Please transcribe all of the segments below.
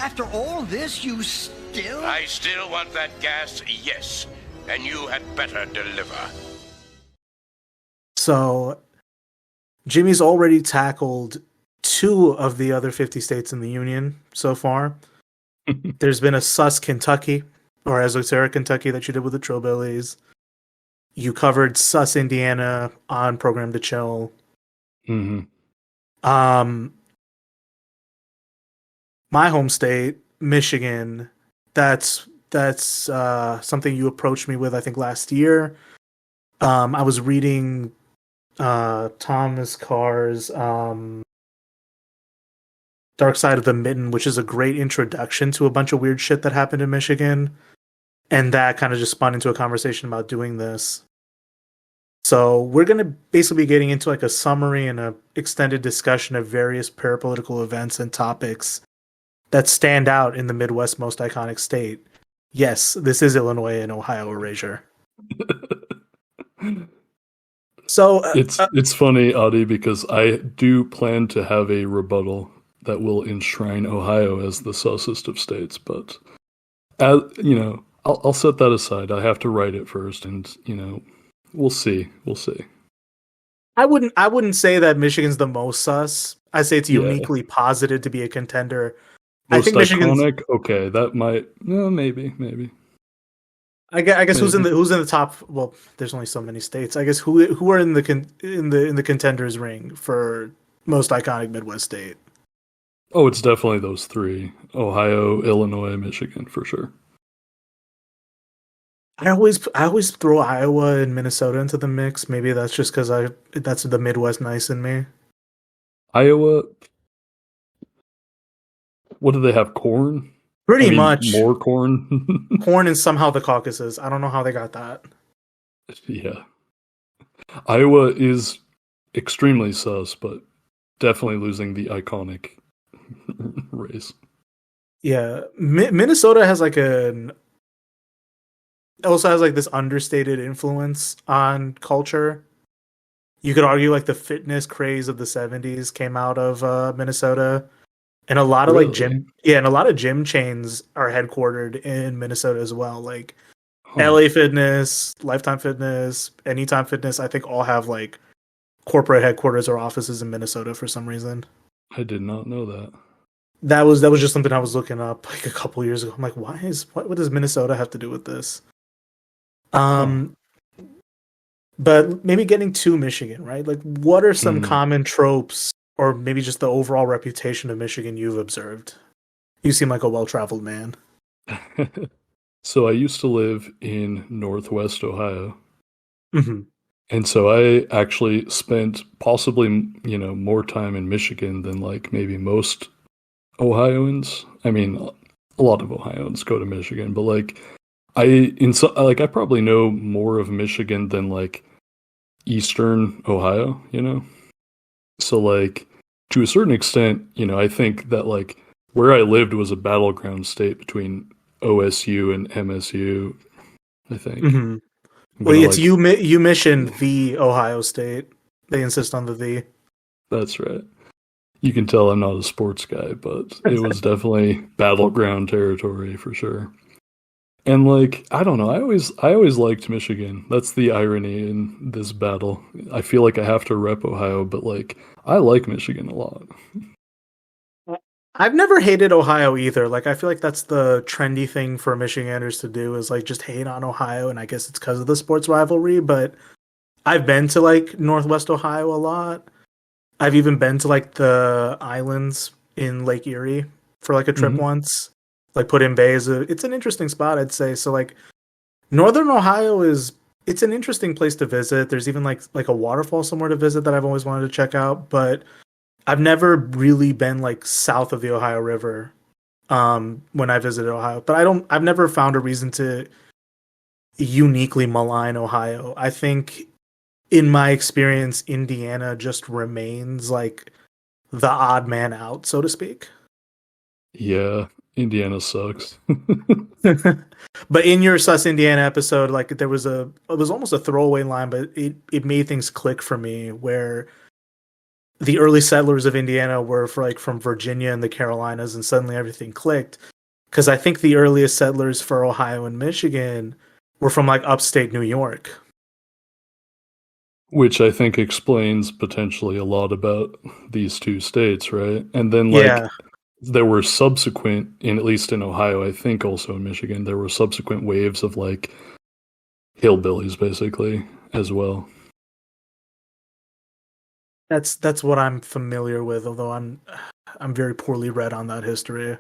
After all this, you still... I still want that gas, yes. And you had better deliver. So, Jimmy's already tackled 2 of the other 50 states in the Union so far. There's been a sus Kentucky, or esoteric Kentucky, that you did with the Trillbillies. You covered sus Indiana on Program to Chill. Mm-hmm. My home state, Michigan, that's something you approached me with, I think, last year. I was reading Thomas Carr's Darkside of the Mitten, which is a great introduction to a bunch of weird shit that happened in Michigan. And that kind of just spun into a conversation about doing this. So we're going to basically be getting into like a summary and a extended discussion of various parapolitical events and topics that stand out in the Midwest most iconic state. Yes, this is Illinois and Ohio erasure. So it's funny, Adi, because I do plan to have a rebuttal that will enshrine Ohio as the sussest of states, but as you know, I'll set that aside. I have to write it first, and we'll see. I wouldn't say that Michigan's the most sus. I say it's uniquely posited to be a contender. Most I think Michigan's iconic. Okay, that might. Maybe. I guess who's in the top? Well, there's only so many states. I guess who are in the contenders ring for most iconic Midwest state? Oh, it's definitely those 3: Ohio, Illinois, Michigan, for sure. I always throw Iowa and Minnesota into the mix. Maybe that's just because that's the Midwest nice in me. Iowa. What do they have? Corn? Pretty much more corn. Corn and somehow the Caucasus. I don't know how they got that. Yeah, Iowa is extremely sus, but definitely losing the iconic race. Yeah, Minnesota has also has this understated influence on culture. You could argue the fitness craze of the 70s came out of Minnesota, and a lot of gym chains are headquartered in Minnesota as well. LA Fitness, Lifetime Fitness, Anytime Fitness, I think all have corporate headquarters or offices in Minnesota for some reason. I did not know that. That was just something I was looking up a couple years ago. I'm like, what does Minnesota have to do with this? But maybe getting to Michigan, right? What are some common tropes, or maybe just the overall reputation of Michigan you've observed? You seem like a well-traveled man. So I used to live in Northwest Ohio. Mm-hmm. And so I actually spent possibly, more time in Michigan than maybe most Ohioans. I mean, a lot of Ohioans go to Michigan, but I probably know more of Michigan than Eastern Ohio, So to a certain extent, I think that where I lived was a battleground state between OSU and MSU, I think. Mm-hmm. Well, it's you mentioned the Ohio State. They insist on the "the." That's right. You can tell I'm not a sports guy, but it was definitely battleground territory for sure. And I don't know, I always liked Michigan. That's the irony in this battle. I feel like I have to rep Ohio, but I like Michigan a lot. I've never hated Ohio either. I feel like that's the trendy thing for Michiganders to do is just hate on Ohio, and I guess it's because of the sports rivalry, but I've been to Northwest Ohio a lot. I've even been to the islands in Lake Erie for a trip once. Put in Bay it's an interesting spot, I'd say. So Northern Ohio it's an interesting place to visit. There's even a waterfall somewhere to visit that I've always wanted to check out, but I've never really been south of the Ohio River when I visited Ohio. But I've never found a reason to uniquely malign Ohio. I think in my experience, Indiana just remains the odd man out, so to speak. Yeah, Indiana sucks. But in your Sus Indiana episode, it was almost a throwaway line, but it made things click for me where the early settlers of Indiana were from Virginia and the Carolinas, and suddenly everything clicked. Because I think the earliest settlers for Ohio and Michigan were from like upstate New York. Which I think explains potentially a lot about these two states, right? And then like Yeah, there were subsequent, at least in Ohio, I think also in Michigan, there were subsequent waves of like hillbillies basically as well. that's what I'm familiar with. Although I'm very poorly read on that history.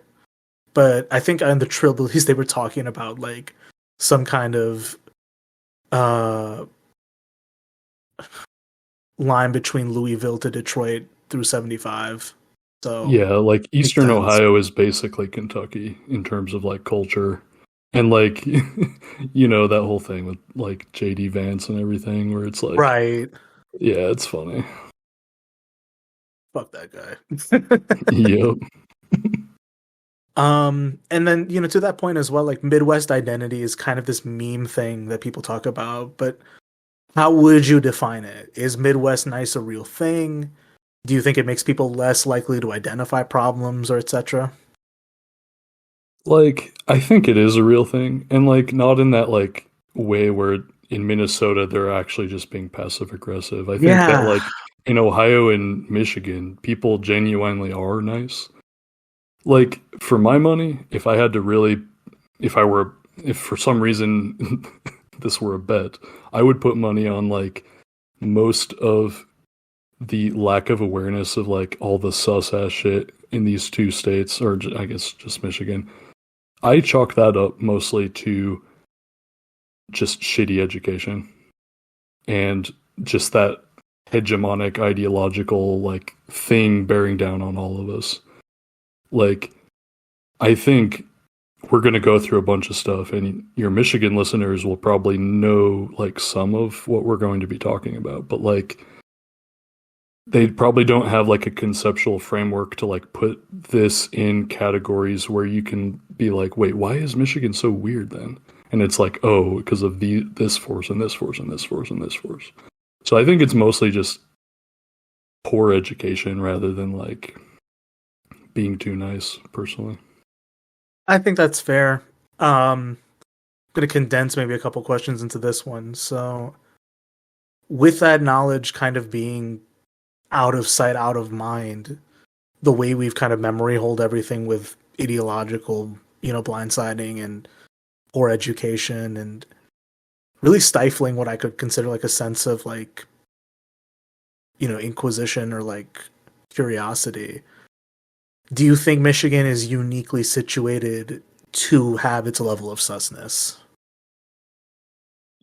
But I think in the Trillbillies they were talking about like some kind of uh line between Louisville to Detroit through 75. So Yeah, like makes Eastern sense. Ohio is basically Kentucky in terms of like culture. And like you know that whole thing with like JD Vance and everything where it's like Right. yeah, it's funny. Fuck that guy. Yep. And then, to that point as well, like Midwest identity is kind of this meme thing that people talk about, but how would you define it? Is Midwest nice a real thing? Do you think it makes people less likely to identify problems or etc.? Like I think it is a real thing and like not in that like way where in Minnesota they're actually just being passive aggressive. I think that Yeah. like in Ohio and Michigan people genuinely are nice. Like for my money, if I had to really if for some reason this were a bet, I would put money on like most of the lack of awareness of like all the sus ass shit in these two states, or I guess just Michigan. I chalk that up mostly to just shitty education and just that hegemonic ideological like thing bearing down on all of us. Like, I think we're going to go through a bunch of stuff, and your Michigan listeners will probably know like some of what we're going to be talking about, but like they probably don't have like a conceptual framework to like put this in categories where you can be like, wait, why is Michigan so weird then? And it's like, oh, because of this force and this force and this force and this force. So I think it's mostly just poor education rather than like being too nice, personally. I think that's fair. I'm going to condense maybe a couple questions into this one. So, with that knowledge kind of being out of sight, out of mind, the way we've kind of memory hold everything with ideological, blindsiding and poor education and really stifling what I could consider like a sense of like, inquisition or like curiosity. Do you think Michigan is uniquely situated to have its level of susness?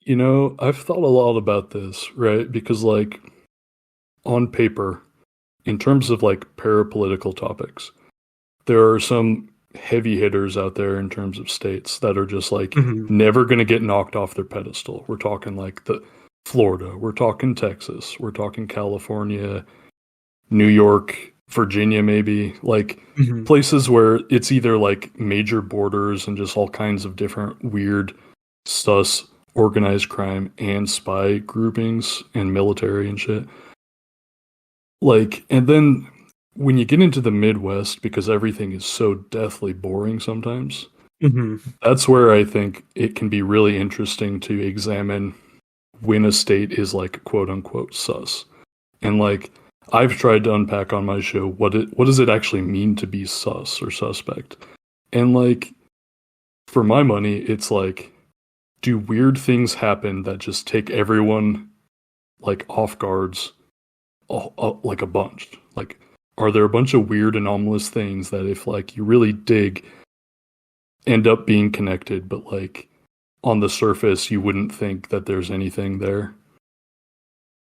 You know, I've thought a lot about this, right? Because, like, on paper, in terms of like parapolitical topics, there are some heavy hitters out there in terms of states that are just like never going to get knocked off their pedestal. We're talking like the Florida, we're talking Texas, we're talking California, New York, Virginia, maybe like places where it's either like major borders and just all kinds of different weird sus organized crime and spy groupings and military and shit. Like, and then when you get into the Midwest, because everything is so deathly boring sometimes, that's where I think it can be really interesting to examine when a state is like quote unquote sus. And like, I've tried to unpack on my show what does it actually mean to be sus or suspect. And like, for my money, it's like, do weird things happen that just take everyone like off guards like a bunch? Like, are there a bunch of weird anomalous things that if like you really dig end up being connected, but like on the surface you wouldn't think that there's anything there?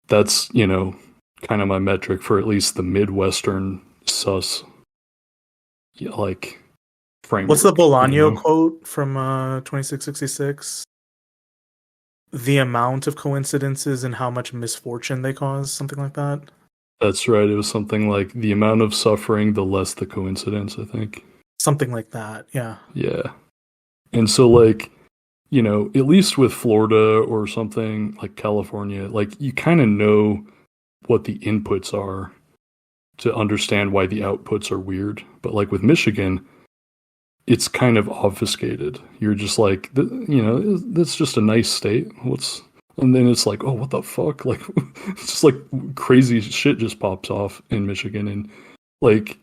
That's, kind of my metric for at least the Midwestern sus like framework. What's the Bolaño quote from 2666? The amount of coincidences and how much misfortune they cause, something like that. That's right. It was something like the amount of suffering, the less the coincidence, I think. Something like that, yeah. Yeah. And so, like, at least with Florida or something like California, like, you kind of know what the inputs are to understand why the outputs are weird. But like with Michigan, it's kind of obfuscated. You're just like, that's just a nice state. And then it's like, oh, what the fuck? Like, it's just like crazy shit just pops off in Michigan. And like,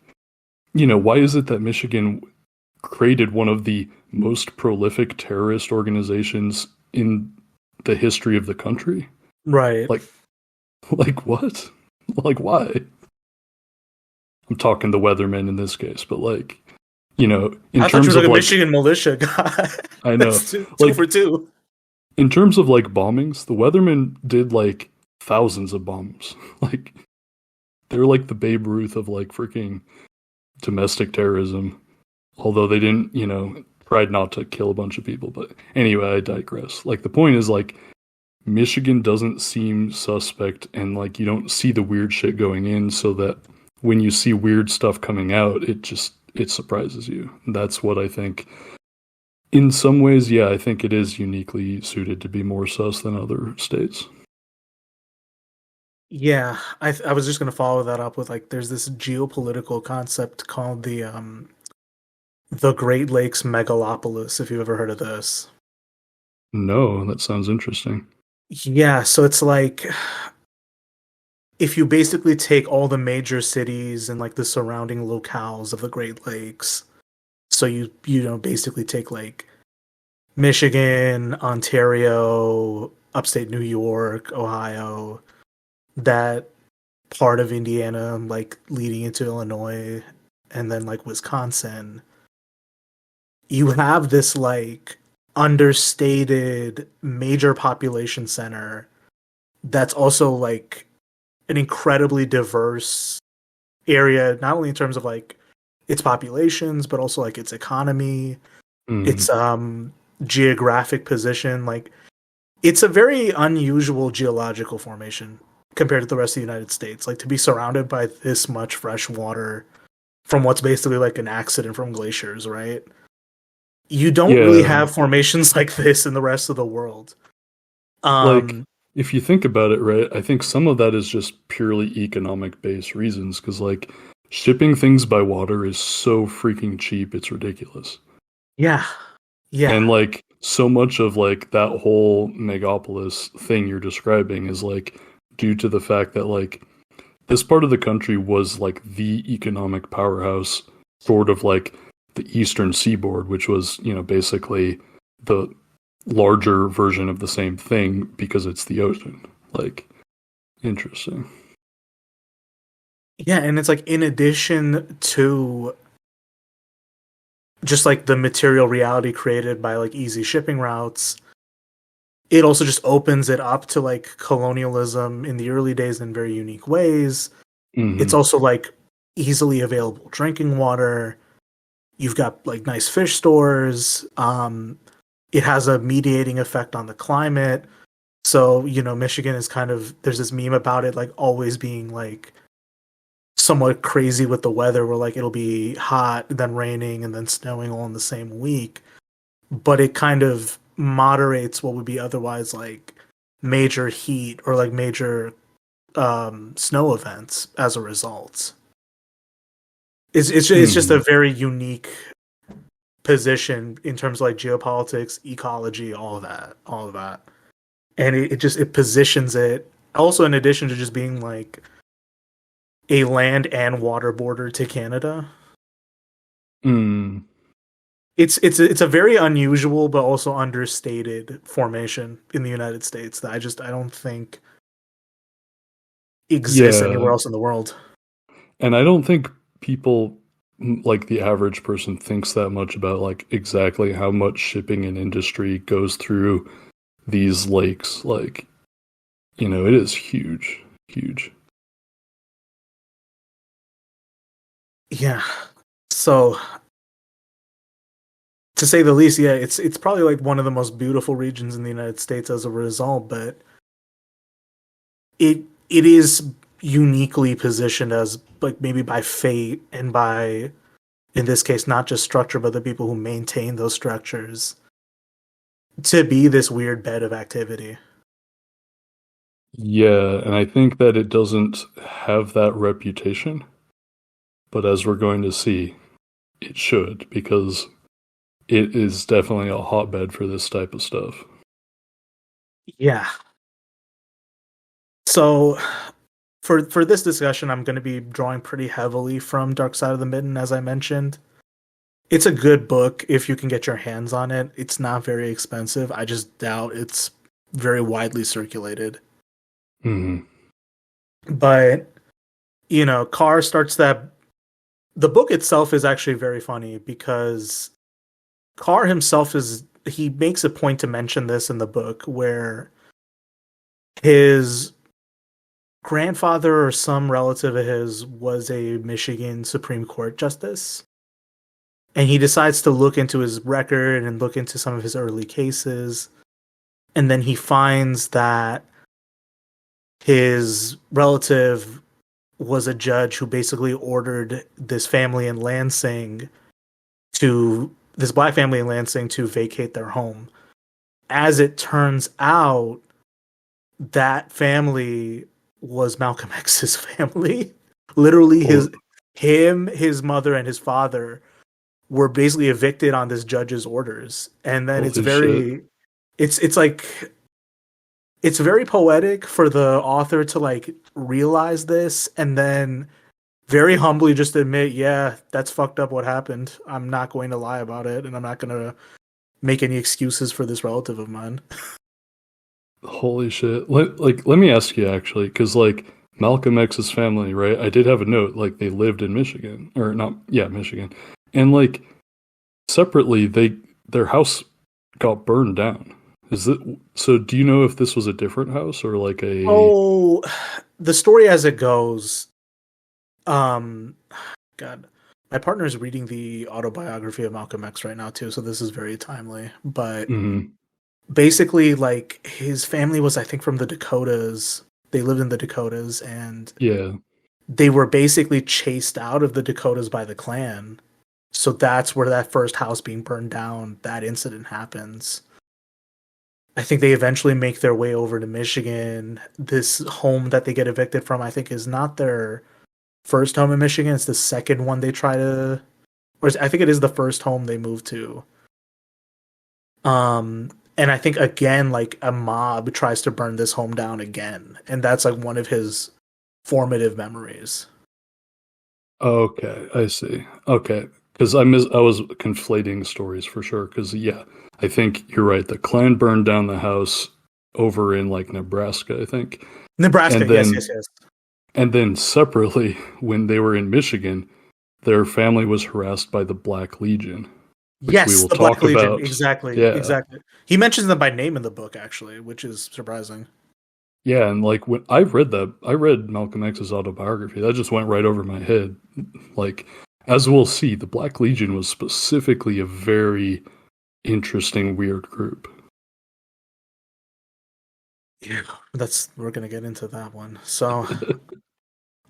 why is it that Michigan created one of the most prolific terrorist organizations in the history of the country? Right. Like what? Like, why? I'm talking the weathermen in this case, but like, in I thought terms you were of like a like, Michigan militia guy. I know, That's two like, for two. in terms of like bombings, the weathermen did like thousands of bombs. Like, they're like the Babe Ruth of like freaking domestic terrorism. Although they didn't, tried not to kill a bunch of people. But anyway, I digress. Like, the point is, like, Michigan doesn't seem suspect, and like, you don't see the weird shit going in, so that when you see weird stuff coming out, it surprises you. That's what I think. In some ways, yeah, I think it is uniquely suited to be more sus than other states. Yeah, I was just gonna follow that up with like, there's this geopolitical concept called the Great Lakes Megalopolis. If you've ever heard of this. No, that sounds interesting. Yeah, so it's like, if you basically take all the major cities and like the surrounding locales of the Great Lakes, so you basically take like Michigan, Ontario, upstate New York, Ohio, that part of Indiana, like leading into Illinois, and then like Wisconsin, you have this like understated major population center that's also like an incredibly diverse area, not only in terms of like its populations, but also like its economy, its geographic position. Like, it's a very unusual geological formation compared to the rest of the United States. Like, to be surrounded by this much fresh water from what's basically like an accident from glaciers, right? You don't really have formations like this in the rest of the world. Like, if you think about it, right, I think some of that is just purely economic-based reasons, because, like, shipping things by water is so freaking cheap, it's ridiculous. Yeah. And, like, so much of, like, that whole megapolis thing you're describing is, like, due to the fact that, like, this part of the country was, like, the economic powerhouse, sort of like the eastern seaboard, which was, basically the larger version of the same thing because it's the ocean. Like, interesting. Yeah, and it's like, in addition to just like the material reality created by like easy shipping routes, it also just opens it up to like colonialism in the early days in very unique ways. It's also like easily available drinking water. You've got like nice fish stores. It has a mediating effect on the climate. So, Michigan is kind of, there's this meme about it like always being like somewhat crazy with the weather, where like it'll be hot, then raining, and then snowing all in the same week. But it kind of moderates what would be otherwise like major heat or like major snow events as a result. It's just a very unique position in terms of like geopolitics, ecology, all of that. And it positions it also, in addition to just being like a land and water border to Canada. It's a very unusual but also understated formation in the United States that I don't think exists anywhere else in the world. And I don't think people, like the average person, thinks that much about like exactly how much shipping and industry goes through these lakes. Like, it is huge. Yeah. So, to say the least, yeah, it's probably like one of the most beautiful regions in the United States as a result, but it is uniquely positioned as like maybe by fate and by, in this case, not just structure, but the people who maintain those structures, to be this weird bed of activity. Yeah, and I think that it doesn't have that reputation. but as we're going to see, it should, because it is definitely a hotbed for this type of stuff. Yeah. So for this discussion, I'm going to be drawing pretty heavily from Darkside of the Mitten, as I mentioned. It's a good book if you can get your hands on it. It's not very expensive. I just doubt it's very widely circulated. Mm-hmm. But, Carr starts that. The book itself is actually very funny because Carr himself he makes a point to mention this in the book where his grandfather or some relative of his was a Michigan Supreme Court justice. And he decides to look into his record and look into some of his early cases. And then he finds that his relative was a judge who basically ordered this black family in Lansing to vacate their home. As it turns out, that family was Malcolm X's family. Literally, his mother, and his father were basically evicted on this judge's orders. And then it's very poetic for the author to realize this and then very humbly just admit, yeah, that's fucked up what happened. I'm not going to lie about it, and I'm not going to make any excuses for this relative of mine. Holy shit. Let me ask you, actually, because, Malcolm X's family, right? I did have a note, they lived in Michigan. Or not, yeah, Michigan. And, separately, their house got burned down. So do you know if this was a different house or a... Oh, the story as it goes... God, my partner is reading the autobiography of Malcolm X right now too, so this is very timely. But basically, his family was, I think, from the Dakotas. They lived in the Dakotas, and they were basically chased out of the Dakotas by the Klan. So that's where that first house being burned down, that incident happens. I think they eventually make their way over to Michigan. This home that they get evicted from, I think, is not their first home in Michigan. It's the second one they try to... Or I think it is the first home they move to. And I think, again, a mob tries to burn this home down again. And that's, one of his formative memories. Okay, I see. Okay. Because I was conflating stories for sure. Because, yeah, I think you're right. The Klan burned down the house over in, Nebraska, I think. Nebraska, yes. And then separately, when they were in Michigan, their family was harassed by the Black Legion. Yes, the Black Legion. About. Exactly. Yeah. Exactly. He mentions them by name in the book, actually, which is surprising. Yeah, and when I read Malcolm X's autobiography, that just went right over my head. As we'll see, the Black Legion was specifically a very interesting, weird group. Yeah, we're gonna get into that one. So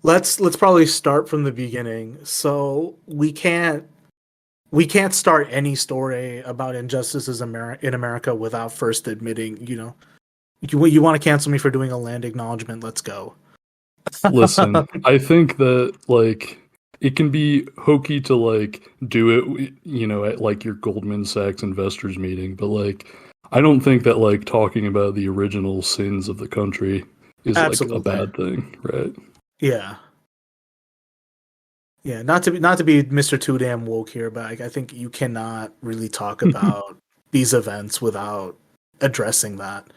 let's probably start from the beginning. So we can't start any story about injustices in America without first admitting, you want to cancel me for doing a land acknowledgement. Let's go. Listen, I think that it can be hokey to do it, at your Goldman Sachs investors meeting, but I don't think that talking about the original sins of the country is Absolutely. A bad thing, right? Yeah. Yeah, not to be Mr. Too Damn Woke here, but I think you cannot really talk about these events without addressing that.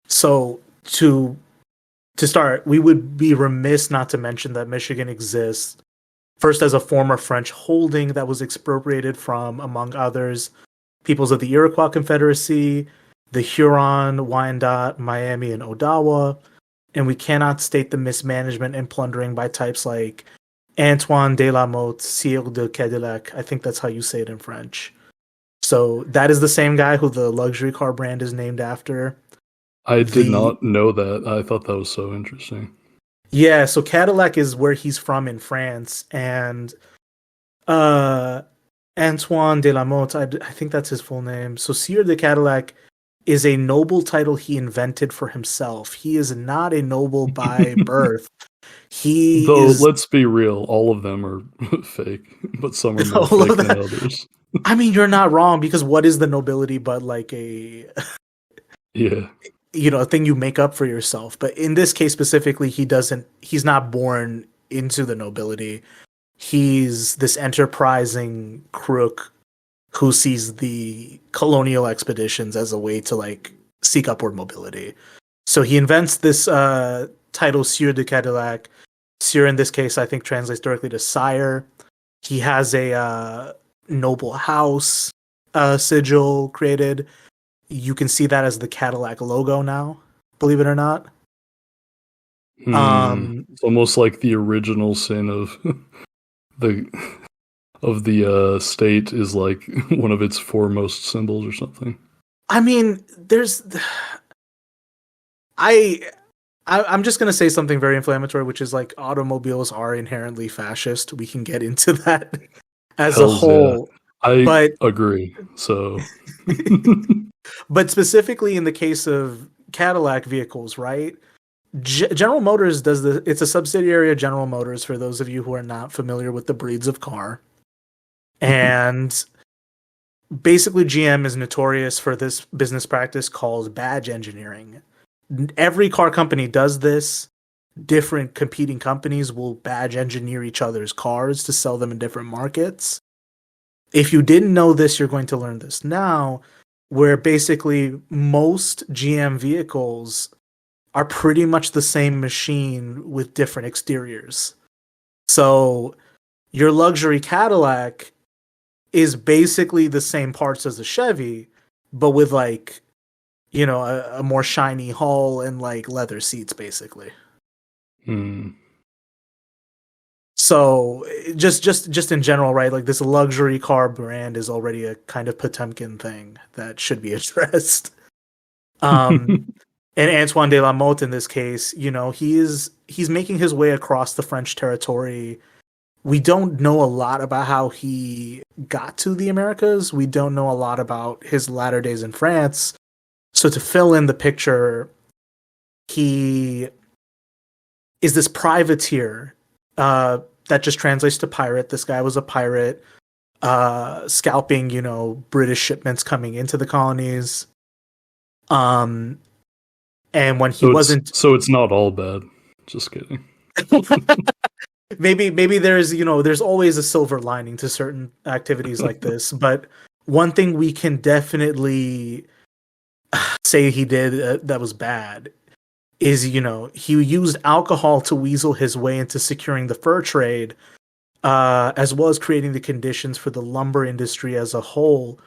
So to start, we would be remiss not to mention that Michigan exists first as a former French holding that was expropriated from, among others, peoples of the Iroquois Confederacy, the Huron, Wyandot, Miami, and Odawa, and we cannot state the mismanagement and plundering by types like Antoine de la Motte, Sire de Cadillac. I think that's how you say it in French. So that is the same guy who the luxury car brand is named after. I did not know that. I thought that was so interesting. Yeah, so Cadillac is where he's from in France, and Antoine de la Motte, I think that's his full name. So Sire de Cadillac is a noble title he invented for himself. He is not a noble by birth. He Though, is let's be real, all of them are fake, but some are more all of fake than that. others. I mean, you're not wrong because what is the nobility but like a Yeah. a thing you make up for yourself? But in this case specifically, he's not born into the nobility. He's this enterprising crook who sees the colonial expeditions as a way to like seek upward mobility. So he invents this title Sieur de Cadillac. Sieur in this case I think translates directly to sire. He has a noble house sigil created. You can see that as the Cadillac logo now, believe it or not. It's almost like the original sin of the state is like one of its foremost symbols or something. I mean, I'm just gonna say something very inflammatory, which is like automobiles are inherently fascist. We can get into that as a whole. Yeah. But agree. So, but specifically in the case of Cadillac vehicles, right? General Motors does it's a subsidiary of General Motors for those of you who are not familiar with the breeds of car. And basically GM is notorious for this business practice called badge engineering. Every car company does this. Different competing companies will badge engineer each other's cars to sell them in different markets. If you didn't know this, you're going to learn this now, where basically most GM vehicles are pretty much the same machine with different exteriors. So your luxury Cadillac is basically the same parts as a Chevy, but with like, a more shiny hull and like leather seats, basically. So just in general, right? Like this luxury car brand is already a kind of Potemkin thing that should be addressed. And Antoine de la Motte in this case, he's making his way across the French territory. We don't know a lot about how he got to the Americas. We don't know a lot about his latter days in France. So to fill in the picture, he is this privateer that just translates to pirate. This guy was a pirate, scalping, British shipments coming into the colonies. And when he wasn't... So it's not all bad. Just kidding. maybe there's always a silver lining to certain activities like this. But one thing we can definitely say he did that was bad is, he used alcohol to weasel his way into securing the fur trade, as well as creating the conditions for the lumber industry as a whole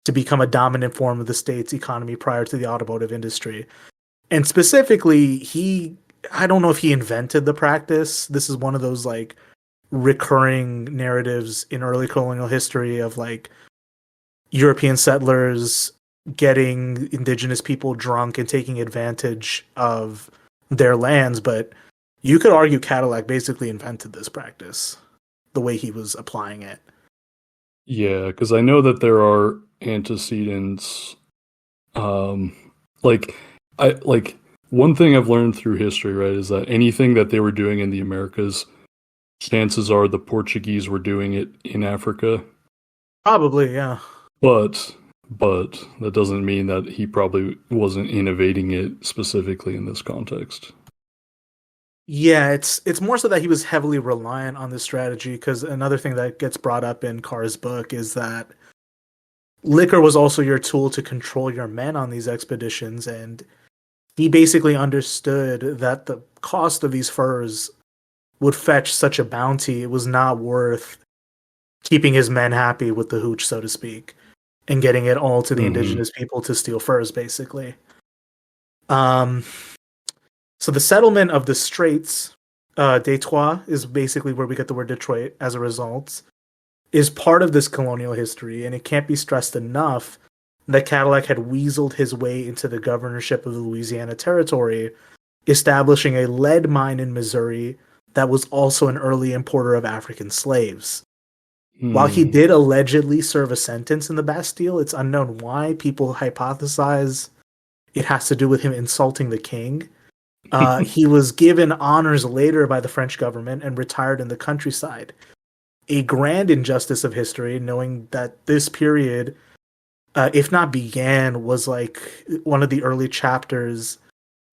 to become a dominant form of the state's economy prior to the automotive industry. And specifically, I don't know if he invented the practice. This is one of those like recurring narratives in early colonial history of like European settlers getting indigenous people drunk and taking advantage of their lands. But you could argue Cadillac basically invented this practice, the way he was applying it. Yeah, because I know that there are antecedents. One thing I've learned through history, right, is that anything that they were doing in the Americas, chances are the Portuguese were doing it in Africa. Probably, yeah. But that doesn't mean that he probably wasn't innovating it specifically in this context. Yeah, it's more so that he was heavily reliant on this strategy, because another thing that gets brought up in Carr's book is that liquor was also your tool to control your men on these expeditions, and he basically understood that the cost of these furs would fetch such a bounty, it was not worth keeping his men happy with the hooch, so to speak, and getting it all to the indigenous people to steal furs, basically. So the settlement of the Straits, Detroit, is basically where we get the word Detroit as a result, is part of this colonial history, and it can't be stressed enough that Cadillac had weaseled his way into the governorship of the Louisiana Territory, establishing a lead mine in Missouri that was also an early importer of African slaves. While he did allegedly serve a sentence in the Bastille, it's unknown why. People hypothesize it has to do with him insulting the king. He was given honors later by the French government and retired in the countryside. A grand injustice of history, knowing that this period, if not began, was like one of the early chapters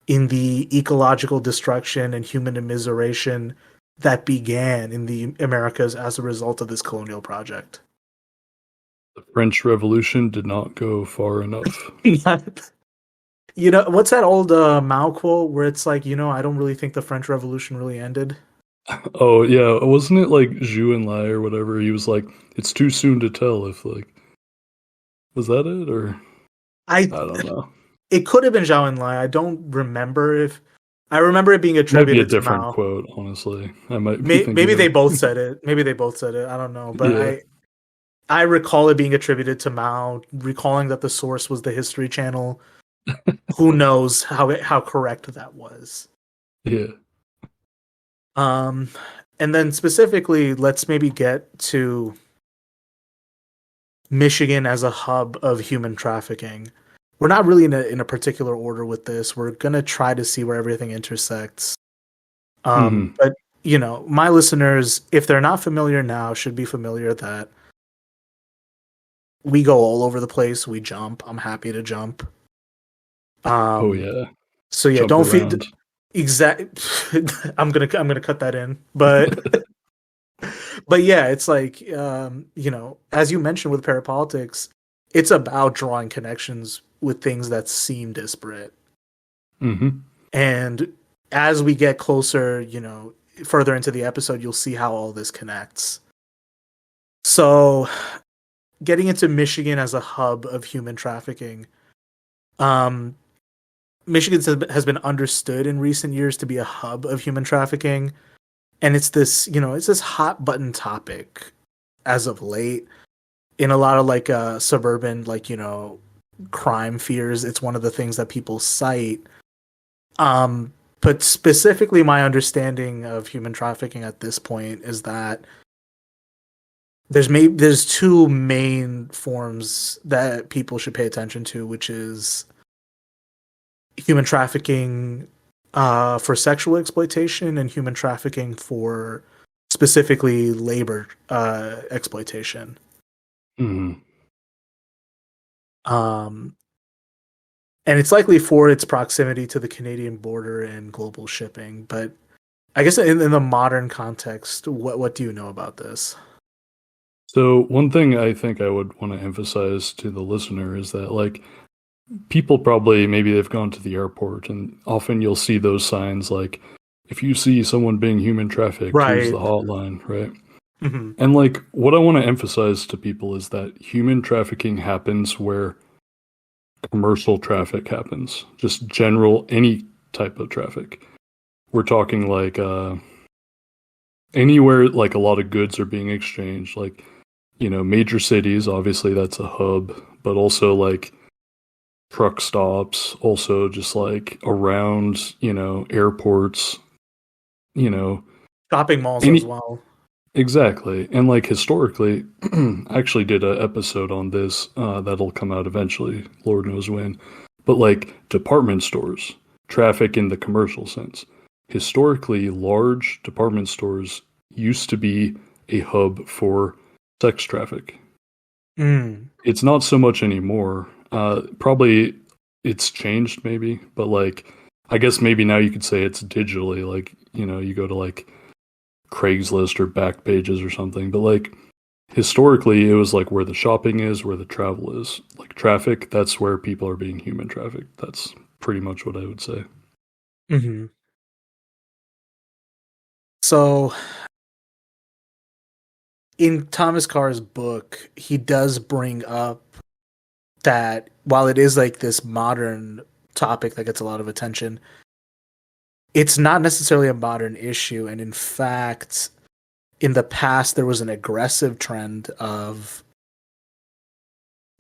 in the ecological destruction and human immiseration that began in the Americas as a result of this colonial project. The French Revolution did not go far enough. You know, what's that old Mao quote where it's like, I don't really think the French Revolution really ended? Oh, yeah. Wasn't it like Zhu Enlai or whatever? He was like, it's too soon to tell if, like, was that it? Or I don't know. It could have been Zhao Enlai. I don't remember if. I remember it being attributed to Mao. Might be a different quote, honestly. I might maybe they both said it. Maybe they both said it. I don't know. But yeah. I recall it being attributed to Mao, recalling that the source was the History Channel. Who knows how correct that was? Yeah. And then specifically, let's maybe get to Michigan as a hub of human trafficking. We're not really in a particular order with this. We're gonna try to see where everything intersects. But my listeners, if they're not familiar now, should be familiar that we go all over the place. We jump. I'm happy to jump. Oh yeah. So yeah, don't feel I'm gonna cut that in, but but yeah, it's like as you mentioned with parapolitics, it's about drawing connections with things that seem disparate. Mm-hmm. And as we get closer, further into the episode, you'll see how all this connects. So, getting into Michigan as a hub of human trafficking. Michigan has been understood in recent years to be a hub of human trafficking, and it's this hot button topic as of late in a lot of like suburban crime fears. It's one of the things that people cite. But specifically, my understanding of human trafficking at this point is that there's two main forms that people should pay attention to, which is human trafficking for sexual exploitation and human trafficking for specifically labor exploitation. Mm-hmm. And it's likely for its proximity to the Canadian border and global shipping. But I guess in the modern context, what do you know about this? So one thing I think I would want to emphasize to the listener is that, like, people probably, maybe they've gone to the airport, and often you'll see those signs like, if you see someone being human trafficked, here's the hotline, right? Mm-hmm. And like, what I want to emphasize to people is that human trafficking happens where commercial traffic happens. Just general, any type of traffic. We're talking like anywhere like a lot of goods are being exchanged, like, major cities, obviously that's a hub, but also like truck stops, also just like around, airports, shopping malls as well. Exactly. And like historically, I actually did an episode on this that'll come out eventually, Lord knows when. But like department stores, traffic in the commercial sense. Historically, large department stores used to be a hub for sex traffic. It's not so much anymore. Probably it's changed maybe, but like I guess maybe now you could say it's digitally, like, you go to like Craigslist or Backpages or something, but like historically it was like where the shopping is, where the travel is. Like traffic, that's where people are being human trafficked. That's pretty much what I would say. Mm-hmm. So in Thomas Carr's book, he does bring up that while it is like this modern topic that gets a lot of attention, it's not necessarily a modern issue. And in fact, in the past, there was an aggressive trend of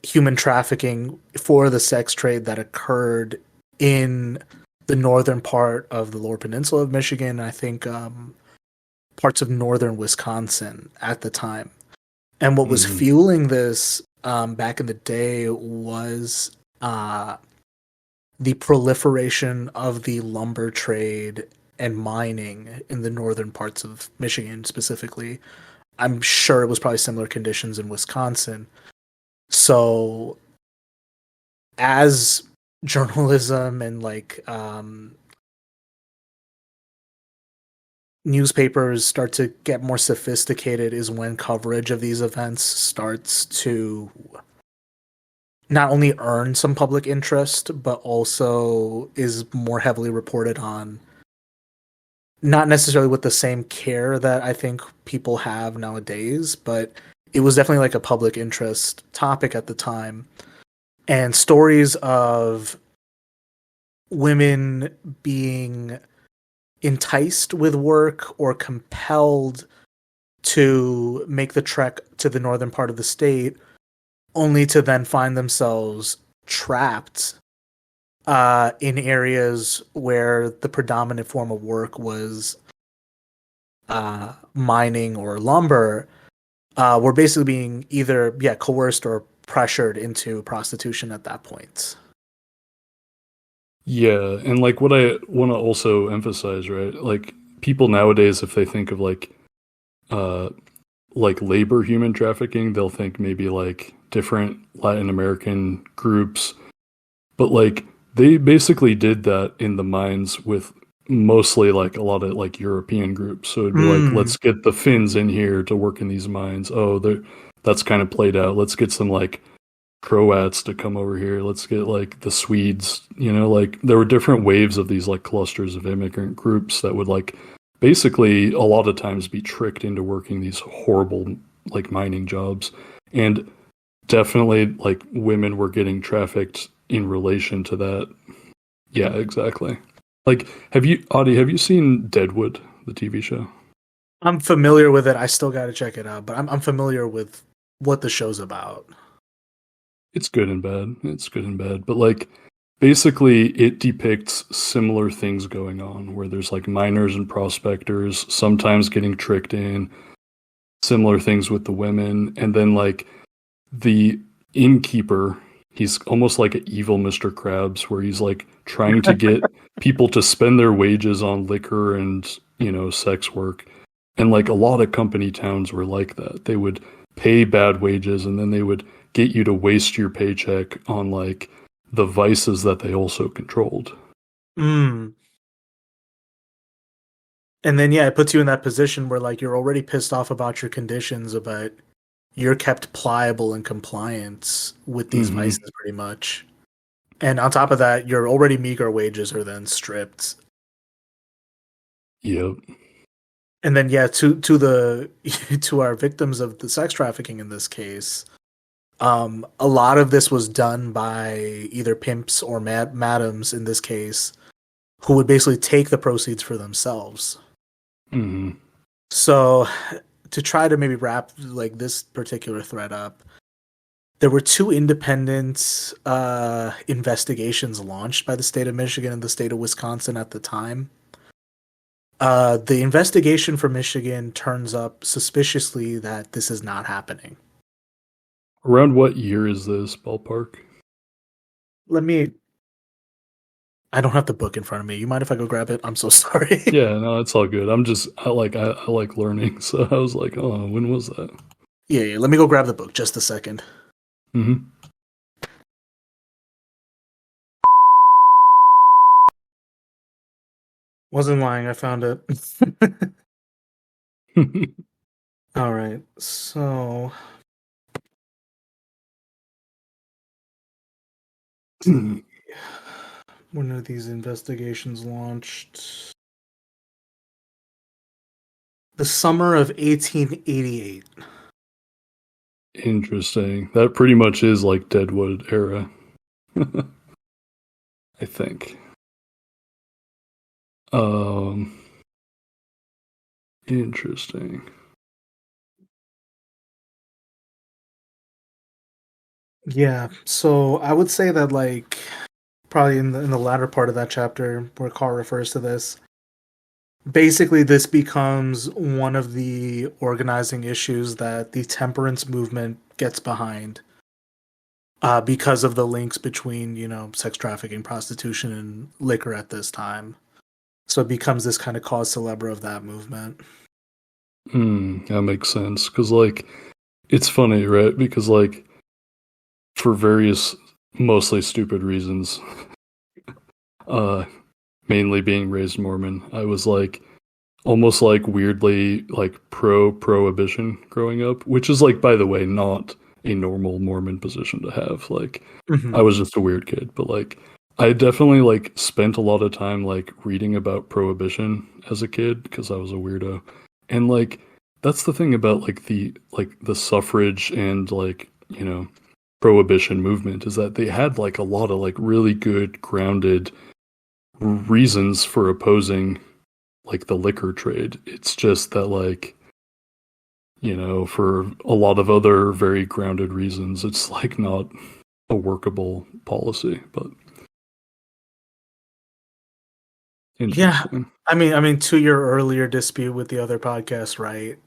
human trafficking for the sex trade that occurred in the northern part of the Lower Peninsula of Michigan, I think parts of northern Wisconsin at the time. And what was fueling this back in the day was the the proliferation of the lumber trade and mining in the northern parts of Michigan specifically. I'm sure it was probably similar conditions in Wisconsin. So as journalism and newspapers start to get more sophisticated is when coverage of these events starts to not only earn some public interest, but also is more heavily reported on. Not necessarily with the same care that I think people have nowadays, but it was definitely like a public interest topic at the time. And stories of women being enticed with work or compelled to make the trek to the northern part of the state, only to then find themselves trapped in areas where the predominant form of work was mining or lumber, were basically being either coerced or pressured into prostitution at that point. Yeah, and like what I want to also emphasize, right? Like people nowadays, if they think of like labor human trafficking, they'll think maybe like different Latin American groups, but like they basically did that in the mines with mostly like a lot of like European groups. So it'd be like, let's get the Finns in here to work in these mines. Oh, that's kind of played out. Let's get some like Croats to come over here. Let's get like the Swedes, like there were different waves of these like clusters of immigrant groups that would like basically a lot of times be tricked into working these horrible like mining jobs. And definitely like women were getting trafficked in relation to that. Yeah, exactly. Like, have you seen Deadwood, the TV show? I'm familiar with it. I still got to check it out, but I'm familiar with what the show's about. It's good and bad. But like, basically, it depicts similar things going on, where there's like miners and prospectors, sometimes getting tricked in, similar things with the women, and then like the innkeeper, he's almost like an evil Mr. Krabs, where he's like trying to get people to spend their wages on liquor and, sex work. And like a lot of company towns were like that. They would pay bad wages and then they would get you to waste your paycheck on like the vices that they also controlled. And then, it puts you in that position where like you're already pissed off about your conditions, but you're kept pliable and compliant with these vices pretty much. And on top of that, your already meager wages are then stripped. Yep. And then, to our victims of the sex trafficking in this case, a lot of this was done by either pimps or madams in this case, who would basically take the proceeds for themselves. Mm-hmm. So, to try to maybe wrap like this particular thread up, there were two independent investigations launched by the state of Michigan and the state of Wisconsin at the time. The investigation for Michigan turns up suspiciously that this is not happening. Around what year is this, ballpark? I don't have the book in front of me. You mind if I go grab it? I'm so sorry. Yeah, no, it's all good. I like learning, so I was like, oh, when was that? Yeah, let me go grab the book. Just a second. Mm-hmm. Wasn't lying. I found it. All right. So when are these investigations launched? The summer of 1888. Interesting. That pretty much is like Deadwood era. I think. Interesting. Yeah, so I would say that like probably in the latter part of that chapter where Carr refers to this, basically this becomes one of the organizing issues that the temperance movement gets behind. because of the links between, sex trafficking, prostitution, and liquor at this time. So it becomes this kind of cause célèbre of that movement. That makes sense. Because, like, it's funny, right? Because, like, for various, mostly stupid reasons, mainly being raised Mormon, I was, like, almost, like, weirdly, like, pro-prohibition growing up, which is, like, by the way, not a normal Mormon position to have. Like, I was just a weird kid, but, like, I definitely, like, spent a lot of time, like, reading about Prohibition as a kid, because I was a weirdo. And, like, that's the thing about, like, the suffrage and, like, Prohibition movement, is that they had, like, a lot of, like, really good, grounded reasons for opposing, like, the liquor trade. It's just that, like, for a lot of other very grounded reasons, it's, like, not a workable policy, but yeah, I mean, to your earlier dispute with the other podcast, right?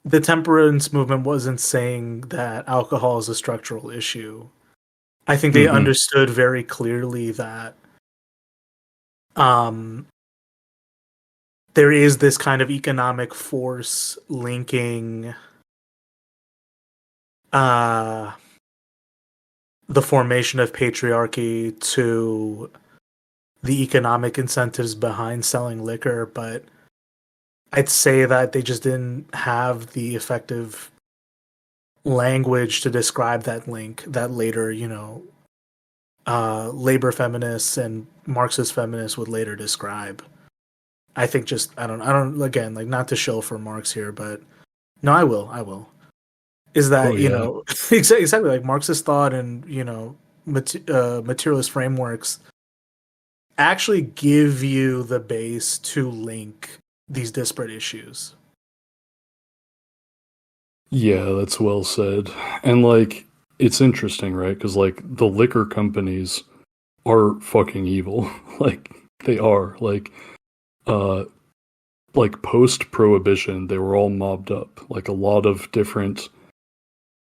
The temperance movement wasn't saying that alcohol is a structural issue. I think they understood very clearly that there is this kind of economic force linking the formation of patriarchy to the economic incentives behind selling liquor, but I'd say that they just didn't have the effective language to describe that link that later, labor feminists and Marxist feminists would later describe. I think I don't, again, like, not to shill for Marx here, but no, I will. Is that, exactly, like, Marxist thought and, materialist frameworks actually give you the base to link these disparate issues. Yeah, that's well said. And, like, it's interesting, right? Because, like, the liquor companies are fucking evil. Like, they are. Like, post-prohibition, they were all mobbed up. Like, a lot of different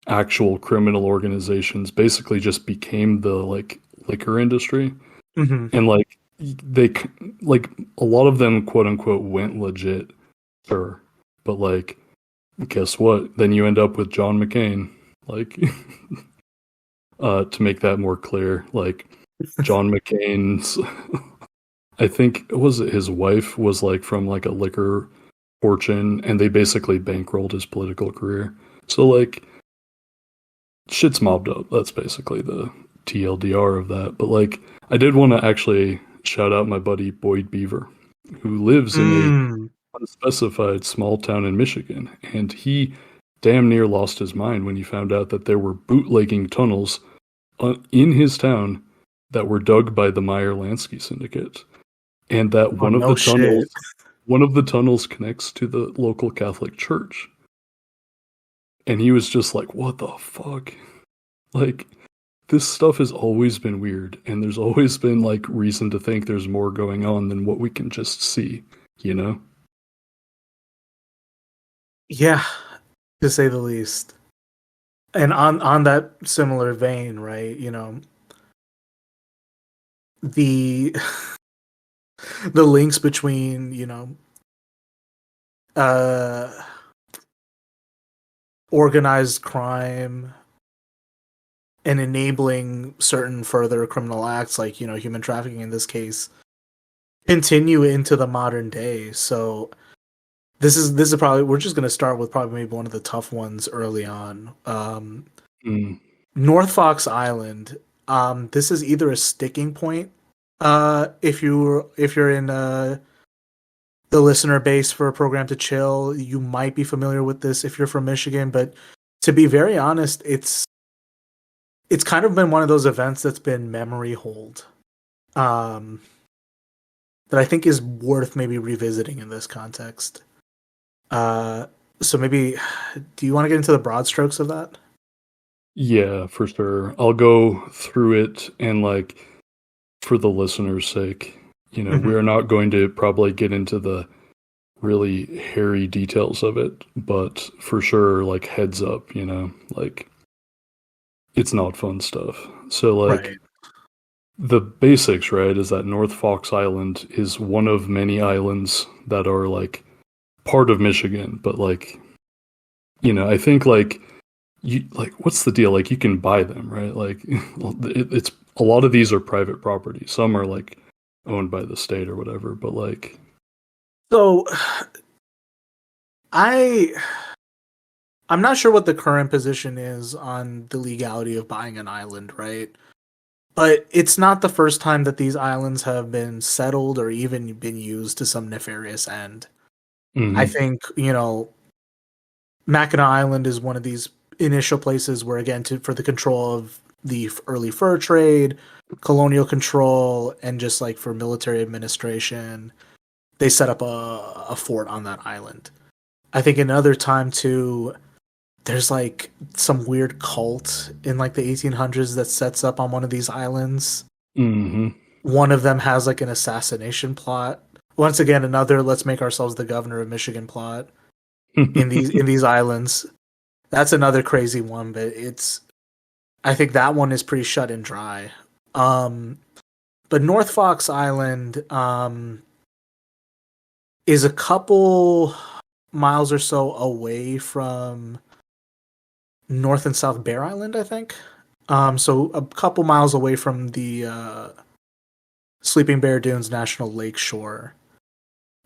actual criminal organizations basically just became the, like, liquor industry. And, like, they, like, a lot of them, quote unquote, went legit, sure, but, like, guess what? Then you end up with John McCain, like, to make that more clear, like, John McCain's, I think, his wife was, like, from, like, a liquor fortune, and they basically bankrolled his political career. So, like, shit's mobbed up. That's basically the TLDR of that. But, like, I did want to actually shout out my buddy Boyd Beaver, who lives in a unspecified small town in Michigan, and he damn near lost his mind when he found out that there were bootlegging tunnels in his town that were dug by the Meyer Lansky Syndicate, and that one of the tunnels connects to the local Catholic Church. And he was just like, "What the fuck?" Like, this stuff has always been weird, and there's always been, like, reason to think there's more going on than what we can just see, Yeah, to say the least. And on that similar vein, right, the the links between, organized crime and enabling certain further criminal acts, like, human trafficking in this case, continue into the modern day. So this is probably, we're just going to start with probably maybe one of the tough ones early on. North Fox Island. This is either a sticking point, if you're in the listener base for a program to chill, you might be familiar with this if you're from Michigan. But to be very honest, it's kind of been one of those events that's been memory hold, that I think is worth maybe revisiting in this context. So maybe, do you want to get into the broad strokes of that? Yeah, for sure. I'll go through it, and, like, for the listener's sake, we're not going to probably get into the really hairy details of it, but for sure, like, heads up, like, it's not fun stuff. So like Right. the basics, right, is that North Fox Island is one of many islands that are like part of Michigan, but like, I think like you like what's the deal? Like you can buy them, right? Like it's a lot of these are private property. Some are like owned by the state or whatever, but like So I I'm not sure what the current position is on the legality of buying an island, right? But it's not the first time that these islands have been settled or even been used to some nefarious end. I mhm. think, Mackinac Island is one of these initial places where, again, for the control of the early fur trade, colonial control, and just like for military administration, they set up a fort on that island. I think another time too, there's like some weird cult in like the 1800s that sets up on one of these islands. Mhm. One of them has like an assassination plot. Once again, another let's make ourselves the governor of Michigan plot in these islands. That's another crazy one, but I think that one is pretty shut and dry. But North Fox Island is a couple miles or so away from North and South Bear Island, I think. So a couple miles away from the Sleeping Bear Dunes National Lake Shore.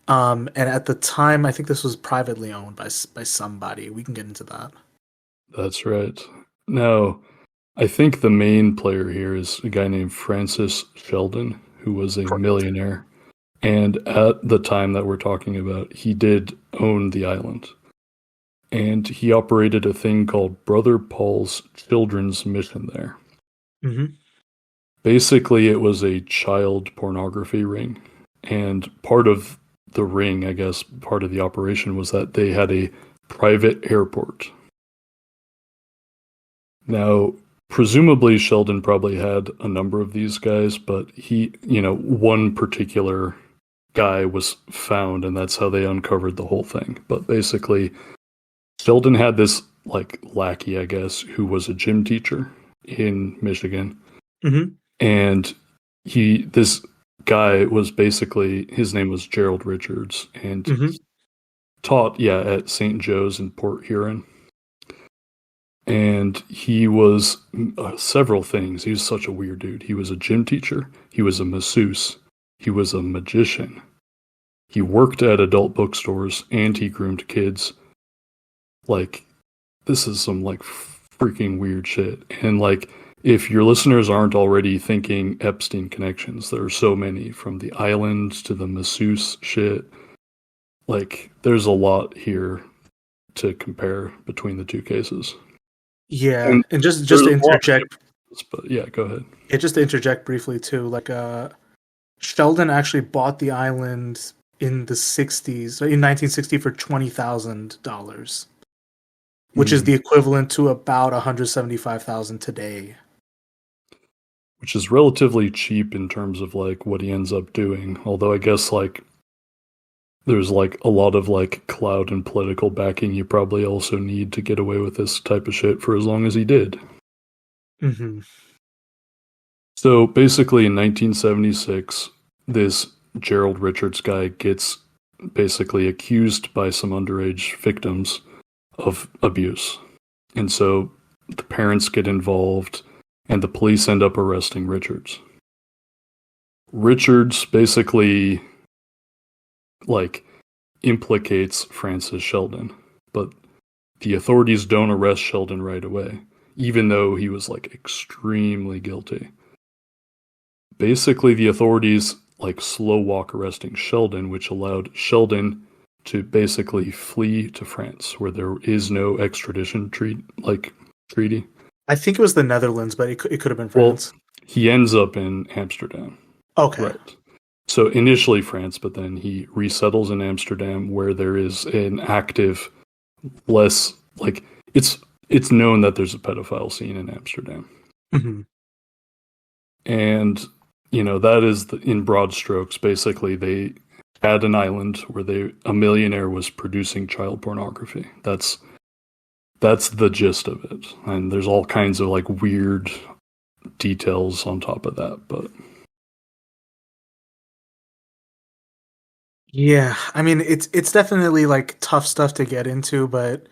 And at the time, I think this was privately owned by somebody. We can get into that. That's right. Now, I think the main player here is a guy named Francis Sheldon, who was a millionaire. And at the time that we're talking about, he did own the island. And he operated a thing called Brother Paul's Children's Mission there. Mm-hmm. Basically, it was a child pornography ring. And part of the ring, I guess, part of the operation was that they had a private airport. Now, presumably Sheldon probably had a number of these guys, but he, one particular guy was found, and that's how they uncovered the whole thing. But basically, Sheldon had this, like, lackey, I guess, who was a gym teacher in Michigan. Mm-hmm. And this guy was basically, his name was Gerald Richards, and he taught, at St. Joe's in Port Huron. And he was several things. He was such a weird dude. He was a gym teacher. He was a masseuse. He was a magician. He worked at adult bookstores, and he groomed kids. Like, this is some, like, freaking weird shit. And, like, if your listeners aren't already thinking Epstein connections, there are so many, from the island to the masseuse shit. Like, there's a lot here to compare between the two cases. Yeah, and just to interject, but yeah, go ahead. Just to interject briefly too, like Sheldon actually bought the island in the 60s, in 1960 for $20,000, which is the equivalent to about $175,000 today. Which is relatively cheap in terms of like what he ends up doing. Although I guess like there's like a lot of like clout and political backing you probably also need to get away with this type of shit for as long as he did. Mm-hmm. So basically in 1976, this Gerald Richards guy gets basically accused by some underage victims of abuse. And so the parents get involved and the police end up arresting Richards. Richards basically like implicates Francis Sheldon, but the authorities don't arrest Sheldon right away, even though he was like extremely guilty. Basically, the authorities like slow walk arresting Sheldon, which allowed Sheldon to basically flee to France, where there is no extradition treaty. I think it was the Netherlands, but it could have been France. Well, he ends up in Amsterdam. Okay. Right. So initially France, but then he resettles in Amsterdam, where there is an active, less like it's known that there's a pedophile scene in Amsterdam, and that is in broad strokes. Basically, they had an island where a millionaire was producing child pornography. That's that's the gist of it. And there's all kinds of like weird details on top of that, but Yeah, I mean it's definitely like tough stuff to get into, but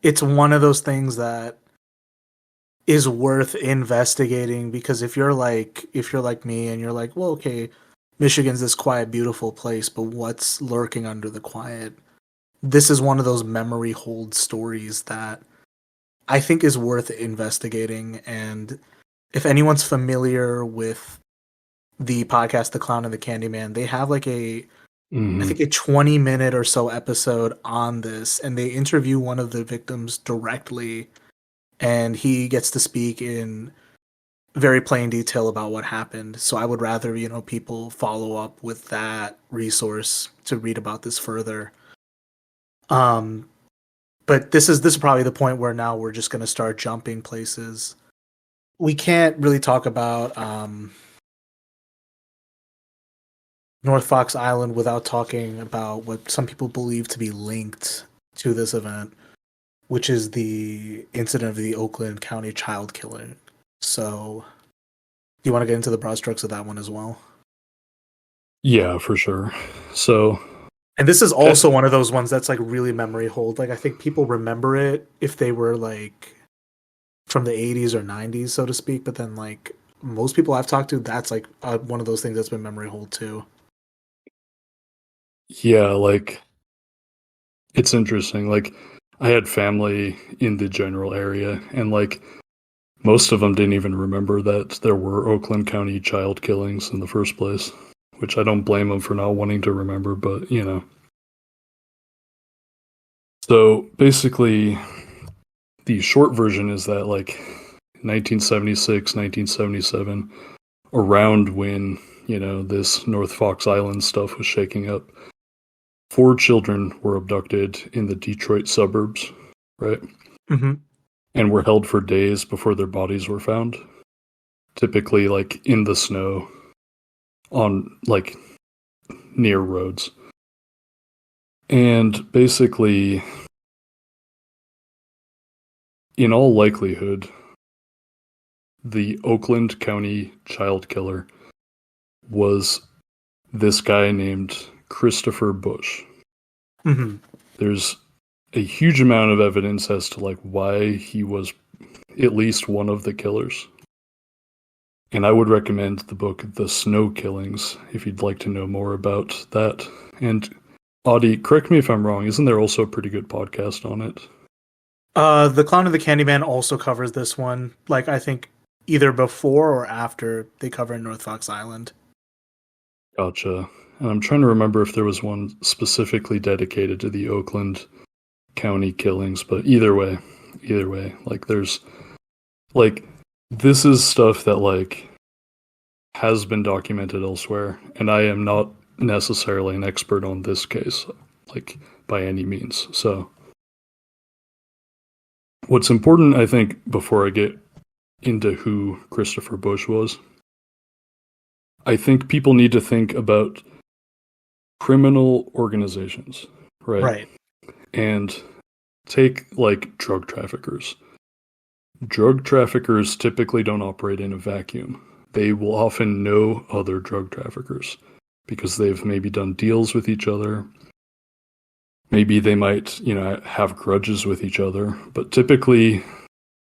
it's one of those things that is worth investigating because if you're like me and you're like, well, okay, Michigan's this quiet, beautiful place, but what's lurking under the quiet? This is one of those memory hold stories that I think is worth investigating. And if anyone's familiar with the podcast The Clown and the Candyman, they have like I think a 20-minute or so episode on this, and they interview one of the victims directly, and he gets to speak in very plain detail about what happened. So I would rather, people follow up with that resource to read about this further. But this is probably the point where now we're just going to start jumping places. We can't really talk about North Fox Island without talking about what some people believe to be linked to this event, which is the incident of the Oakland County child killing. So, do you want to get into the broad strokes of that one as well? Yeah, for sure. So, and this is also one of those ones that's like really memory hold. Like I think people remember it if they were like from the 80s or 90s, so to speak. But then like most people I've talked to, that's like one of those things that's been memory hold too. Yeah, like it's interesting. Like I had family in the general area, and like most of them didn't even remember that there were Oakland County child killings in the first place, which I don't blame them for not wanting to remember, but So basically, the short version is that like 1976, 1977, around when, this North Fox Island stuff was shaking up, 4 children were abducted in the Detroit suburbs, right? Mm-hmm. And were held for days before their bodies were found. Typically, like, in the snow on, like, near roads. And basically, in all likelihood, the Oakland County child killer was this guy named Christopher Bush. Mm-hmm. There's a huge amount of evidence as to like why he was at least one of the killers. And I would recommend the book The Snow Killings if you'd like to know more about that. And Audie, correct me if I'm wrong, isn't there also a pretty good podcast on it? The Clown and the Candyman also covers this one. Like I think either before or after they cover North Fox Island. Gotcha. And I'm trying to remember if there was one specifically dedicated to the Oakland County killings, but either way, like there's, like, this is stuff that, like, has been documented elsewhere, and I am not necessarily an expert on this case, like, by any means. So, what's important, I think, before I get into who Christopher Bush was, I think people need to think about criminal organizations, right? Right. And take, like, drug traffickers. Drug traffickers typically don't operate in a vacuum. They will often know other drug traffickers because they've maybe done deals with each other. Maybe they might, have grudges with each other. But typically,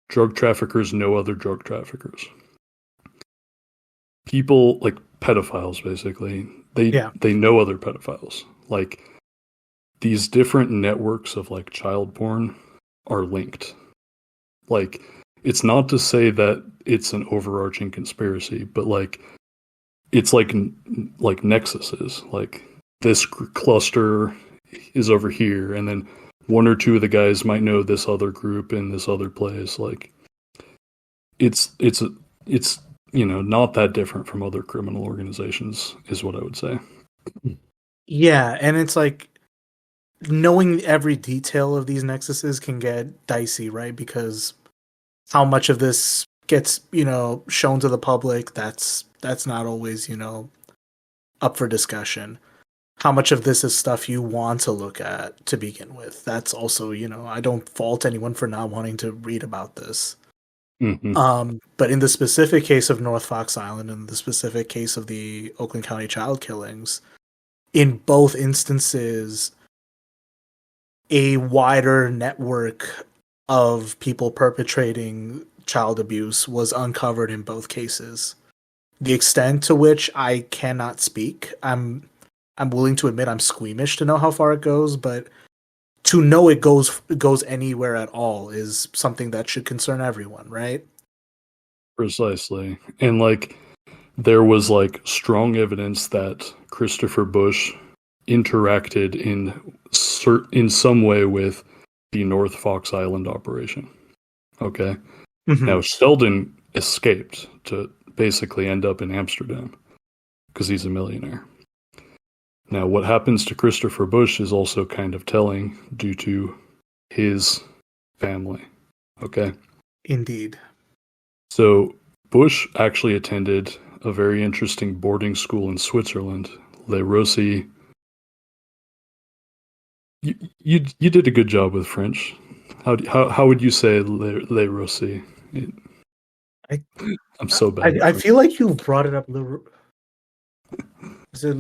drug traffickers know other drug traffickers. People, like pedophiles, basically, they know other pedophiles. Like, these different networks of, like, child porn are linked. Like, it's not to say that it's an overarching conspiracy, but, like, it's like Nexus is. Like, this cluster is over here, and then one or two of the guys might know this other group in this other place. Like, it's not that different from other criminal organizations, is what I would say. Yeah, and it's like knowing every detail of these nexuses can get dicey, right? Because how much of this gets, shown to the public, that's not always, up for discussion. how much of this is stuff you want to look at to begin with. That's also, I don't fault anyone for not wanting to read about this. But in the specific case of North Fox Island and the specific case of the Oakland County child killings, in both instances, a wider network of people perpetrating child abuse was uncovered in both cases. The extent to which I cannot speak. I'm willing to admit I'm squeamish to know how far it goes, but to know it goes anywhere at all is something that should concern everyone, right? Precisely. And like there was like strong evidence that Christopher Bush interacted in some way with the North Fox Island operation. Okay. Now Sheldon escaped to basically end up in Amsterdam because he's a millionaire. Now, what happens to Christopher Bush is also kind of telling due to his family. Okay? Indeed. So, Bush actually attended a very interesting boarding school in Switzerland, Le Rossi. You did a good job with French. How would you say Le Rossi? I'm so bad. I feel like you brought it up. Is it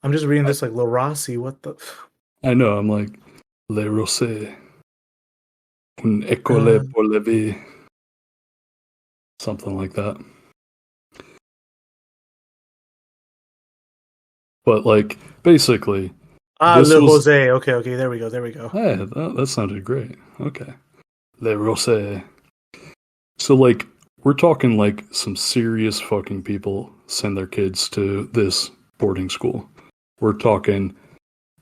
I'm just reading this like Le Rossi. What the? I know. I'm like Le Rossi. Une école pour la vie. Something like that. But like basically. Le Rosé. Okay. There we go. Hey, that sounded great. Okay. Le Rosé. So, like, we're talking, like, some serious fucking people send their kids to this boarding school. We're talking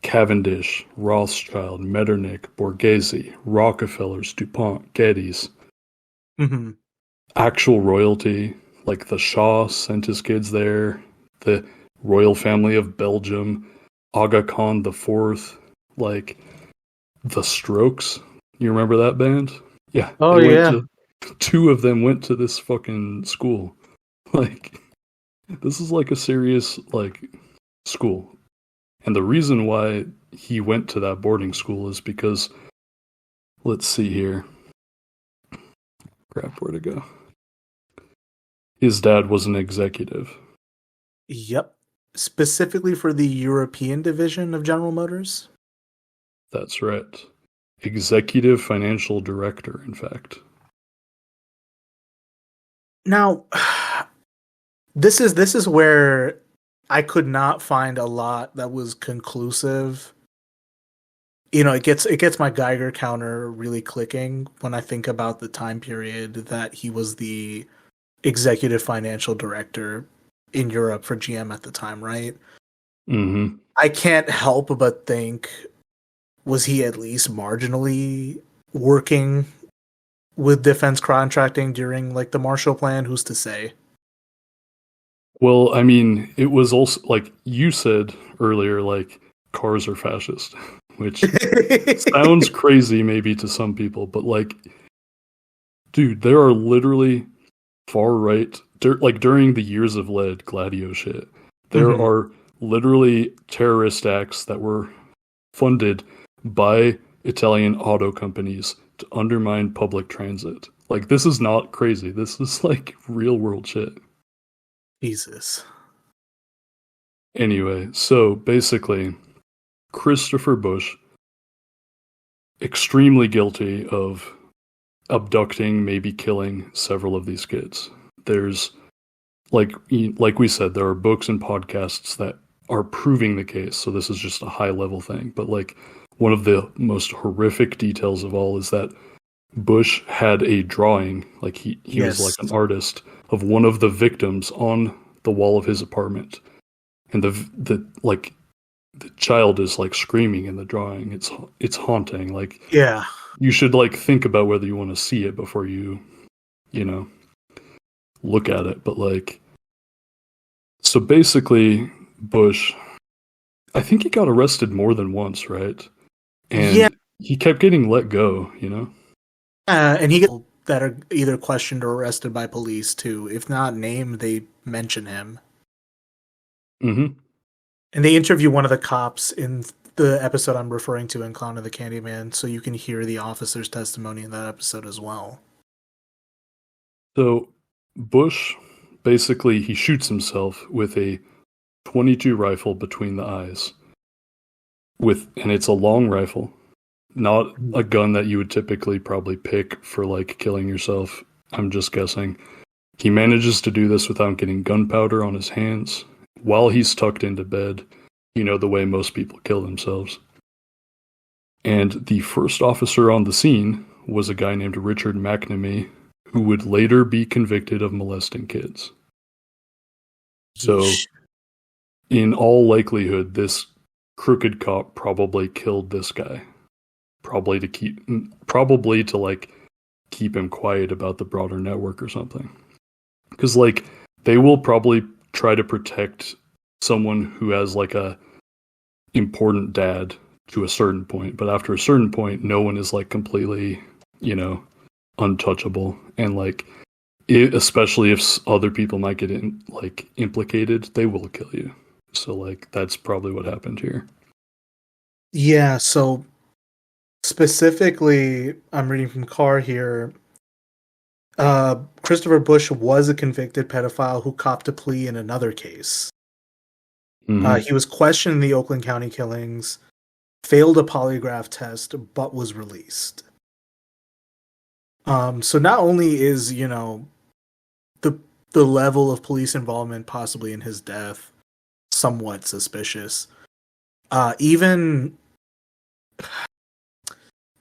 Cavendish, Rothschild, Metternich, Borghese, Rockefellers, DuPont, Geddes. Actual royalty, like the Shah sent his kids there, the royal family of Belgium, Aga Khan IV, like, the Strokes. You remember that band? Yeah. Oh, yeah. Two of them went to this fucking school. Like, this is like a serious, like, school. And the reason why he went to that boarding school is because, let's see here. Crap, where to go? His dad was an executive. Yep. Specifically for the European division of General Motors? That's right. Executive financial director, in fact. Now, this is where I could not find a lot that was conclusive. It gets my Geiger counter really clicking when I think about the time period that he was the executive financial director in Europe for GM at the time, right? I can't help but think, was he at least marginally working with defense contracting during like the Marshall Plan? Who's to say? Well, I mean, it was also like you said earlier, like cars are fascist, which sounds crazy maybe to some people, but like, dude, there are literally far right, like during the Years of Lead Gladio shit, there are literally terrorist acts that were funded by Italian auto companies to undermine public transit. Like, this is not crazy. This is like real world shit. Jesus. Anyway, so basically, Christopher Bush, extremely guilty of abducting, maybe killing several of these kids. There's, like we said, there are books and podcasts that are proving the case. So this is just a high level thing. But like, one of the most horrific details of all is that Bush had a drawing, like he was like an artist, of one of the victims on the wall of his apartment. And the child is like screaming in the drawing. It's haunting. Like, yeah, you should like think about whether you want to see it before you look at it. But like, so basically Bush, I think he got arrested more than once, right? And he kept getting let go, and he gets that are either questioned or arrested by police too. If not named, they mention him. And they interview one of the cops in the episode I'm referring to in Clown of the Candyman, so you can hear the officer's testimony in that episode as well. So Bush, basically, he shoots himself with a .22 rifle between the eyes. And it's a long rifle, not a gun that you would typically probably pick for like killing yourself. I'm just guessing. He manages to do this without getting gunpowder on his hands while he's tucked into bed, the way most people kill themselves. And the first officer on the scene was a guy named Richard McNamee, who would later be convicted of molesting kids. So, in all likelihood, this crooked cop probably killed this guy. Probably to keep him quiet about the broader network or something. Because, they will probably try to protect someone who has, a important dad to a certain point. But after a certain point, no one is, completely, untouchable. And, especially if other people might get implicated, they will kill you. So, that's probably what happened here. Yeah, so specifically, I'm reading from Carr here. Christopher Bush was a convicted pedophile who copped a plea in another case. Mm-hmm. He was questioned in the Oakland County killings, failed a polygraph test, but was released. So not only is, the level of police involvement possibly in his death somewhat suspicious, even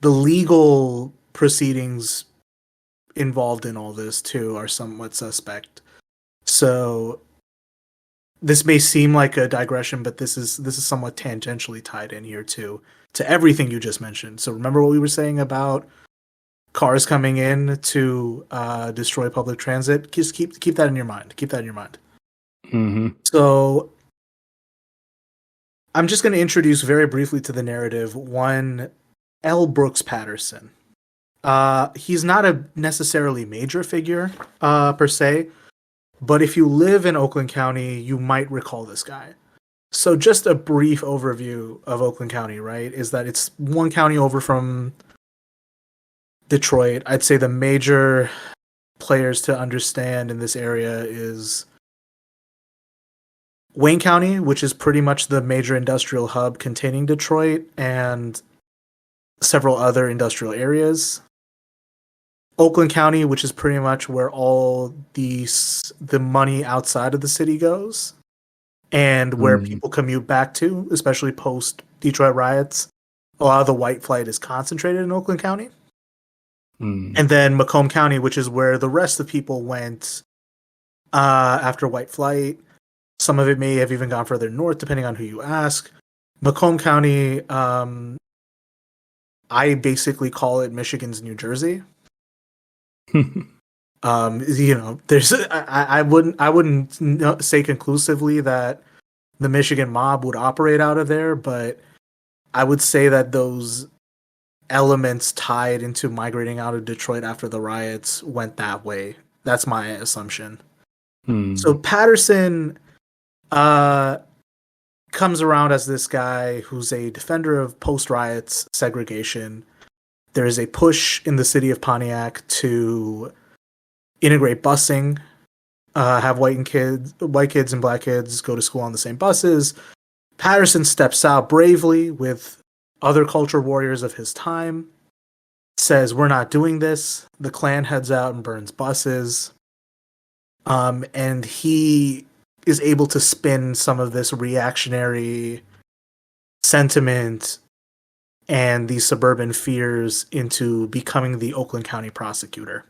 the legal proceedings involved in all this too are somewhat suspect. So this may seem like a digression, but this is somewhat tangentially tied in here too to everything you just mentioned. So remember what we were saying about cars coming in to destroy public transit? Just keep that in your mind. Keep that in your mind. Mm-hmm. So I'm just going to introduce very briefly to the narrative one L. Brooks Patterson. He's not a necessarily major figure per se, but if you live in Oakland County, you might recall this guy. So just a brief overview of Oakland County, right, is that it's one county over from Detroit. I'd say the major players to understand in this area is Wayne County, which is pretty much the major industrial hub containing Detroit and several other industrial areas. Oakland County, which is pretty much where all the money outside of the city goes and where people commute back to, especially post Detroit riots. A lot of the white flight is concentrated in Oakland County. And then Macomb County, which is where the rest of the people went after white flight. Some of it may have even gone further north, depending on who you ask. Macomb County, I basically call it Michigan's New Jersey. There's I wouldn't say conclusively that the Michigan mob would operate out of there, but I would say that those elements tied into migrating out of Detroit after the riots went that way. That's my assumption. So Patterson comes around as this guy who's a defender of post-riots segregation. There is a push in the city of Pontiac to integrate busing, have white kids and black kids go to school on the same buses. Patterson steps out bravely with other culture warriors of his time, says, "We're not doing this." The Klan heads out and burns buses. And he is able to spin some of this reactionary sentiment and these suburban fears into becoming the Oakland County prosecutor.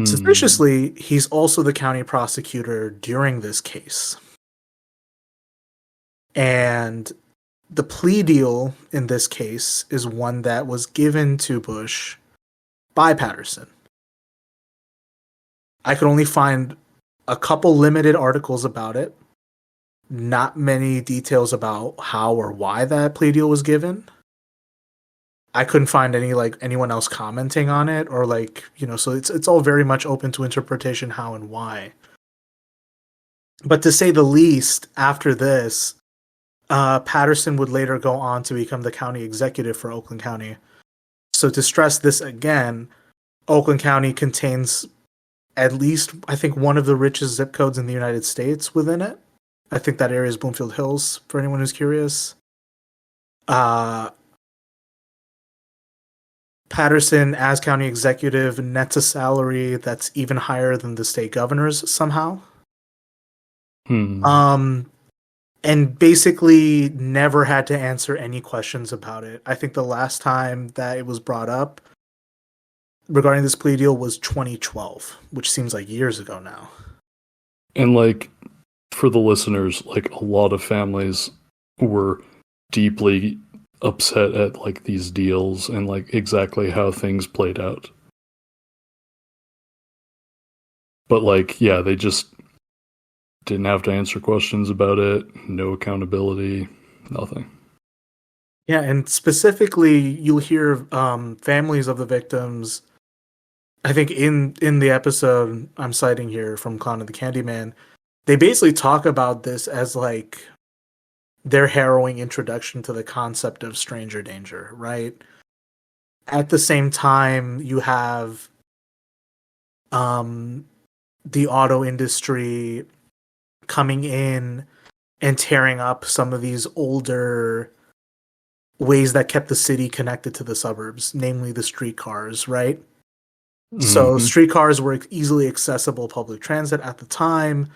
Suspiciously, he's also the county prosecutor during this case. And the plea deal in this case is one that was given to Bush by Patterson. I could only find a couple limited articles about it. Not many details about how or why that plea deal was given. I couldn't find anyone else commenting on it or so it's all very much open to interpretation how and why. But to say the least, after this, Patterson would later go on to become the county executive for Oakland County. So to stress this again, Oakland County contains at least, I think, one of the richest zip codes in the United States within it. I think that area is Bloomfield Hills, for anyone who's curious. Patterson, as county executive, nets a salary that's even higher than the state governor's somehow. And basically never had to answer any questions about it. I think the last time that it was brought up regarding this plea deal was 2012, which seems like years ago now. And like, for the listeners, like a lot of families were deeply upset at like these deals and like exactly how things played out. But like, yeah, they just didn't have to answer questions about it. No accountability, nothing. Yeah, and specifically, you'll hear families of the victims. I think in the episode I'm citing here from Clown of the Candyman, they basically talk about this as like their harrowing introduction to the concept of stranger danger, right? At the same time, you have the auto industry coming in and tearing up some of these older ways that kept the city connected to the suburbs, namely the streetcars, right? So streetcars were easily accessible public transit at the time.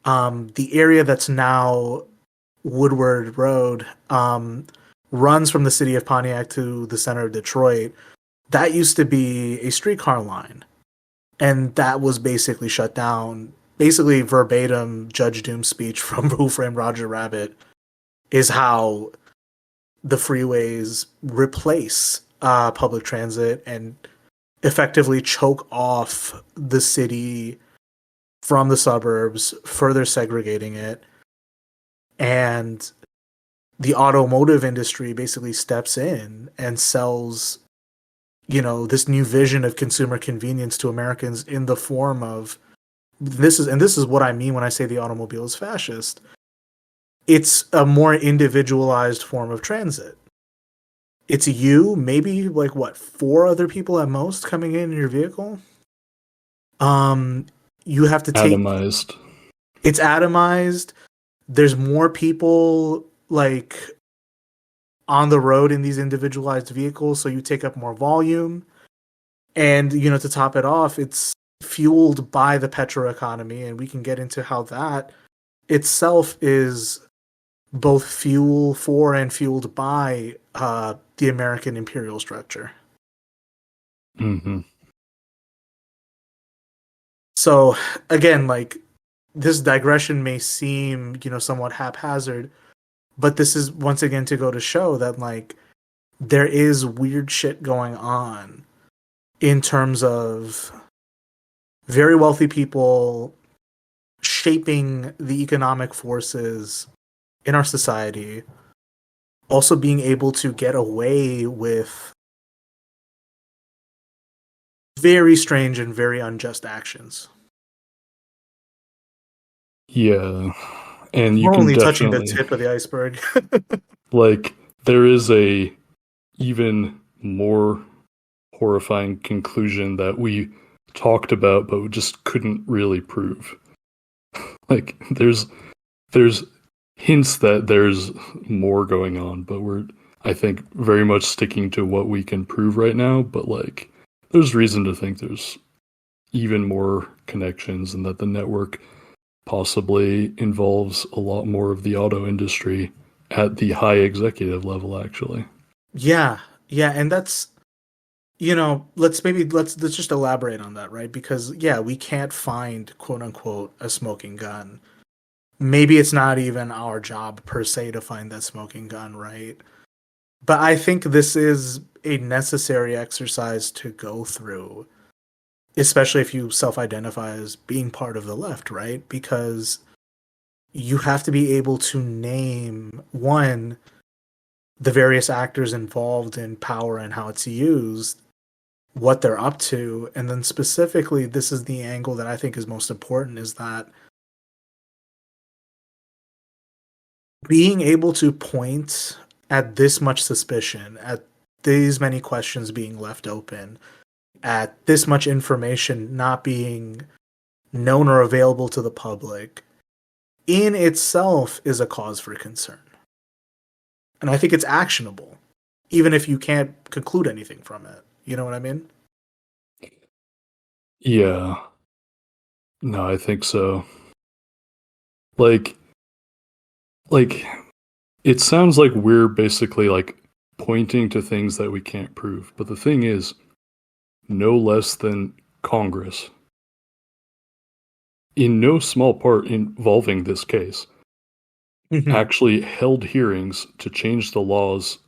The area that's now Woodward Road runs from the city of Pontiac to the center of Detroit. That used to be a streetcar line, and that was basically shut down. Basically, verbatim Judge Doom's speech from Who Framed Roger Rabbit is how the freeways replace public transit and effectively choke off the city from the suburbs, further segregating it. And the automotive industry basically steps in and sells, this new vision of consumer convenience to Americans in the form of this is what I mean when I say the automobile is fascist. It's a more individualized form of transit. It's you, maybe like 4 other people at most coming in your vehicle. You have to take atomized. It's atomized. There's more people like on the road in these individualized vehicles, so you take up more volume. And to top it off, it's fueled by the petro economy, and we can get into how that itself is both fuel for and fueled by the American imperial structure. So again, like, this digression may seem somewhat haphazard, but this is once again to go to show that like there is weird shit going on in terms of very wealthy people shaping the economic forces in our society, also being able to get away with very strange and very unjust actions. Yeah, and you We're can only touching definitely, the tip of the iceberg. like, there is a even more horrifying conclusion that we talked about but we just couldn't really prove. Like, there's hints that there's more going on, but we're, I think, very much sticking to what we can prove right now. But like, there's reason to think there's even more connections, and that the network possibly involves a lot more of the auto industry at the high executive level, actually. Yeah, and that's let's just elaborate on that, right? Because yeah, we can't find quote unquote a smoking gun. Maybe it's not even our job per se to find that smoking gun, right? But I think this is a necessary exercise to go through, especially if you self-identify as being part of the left, right? Because you have to be able to name, one, the various actors involved in power and how it's used, what they're up to, and then specifically, this is the angle that I think is most important, is that being able to point at this much suspicion, at these many questions being left open, at this much information not being known or available to the public, in itself is a cause for concern. And I think it's actionable, even if you can't conclude anything from it. You know what I mean? Yeah. No, I think so. Like, it sounds like we're basically like pointing to things that we can't prove. But the thing is, no less than Congress, in no small part involving this case, actually held hearings to change the laws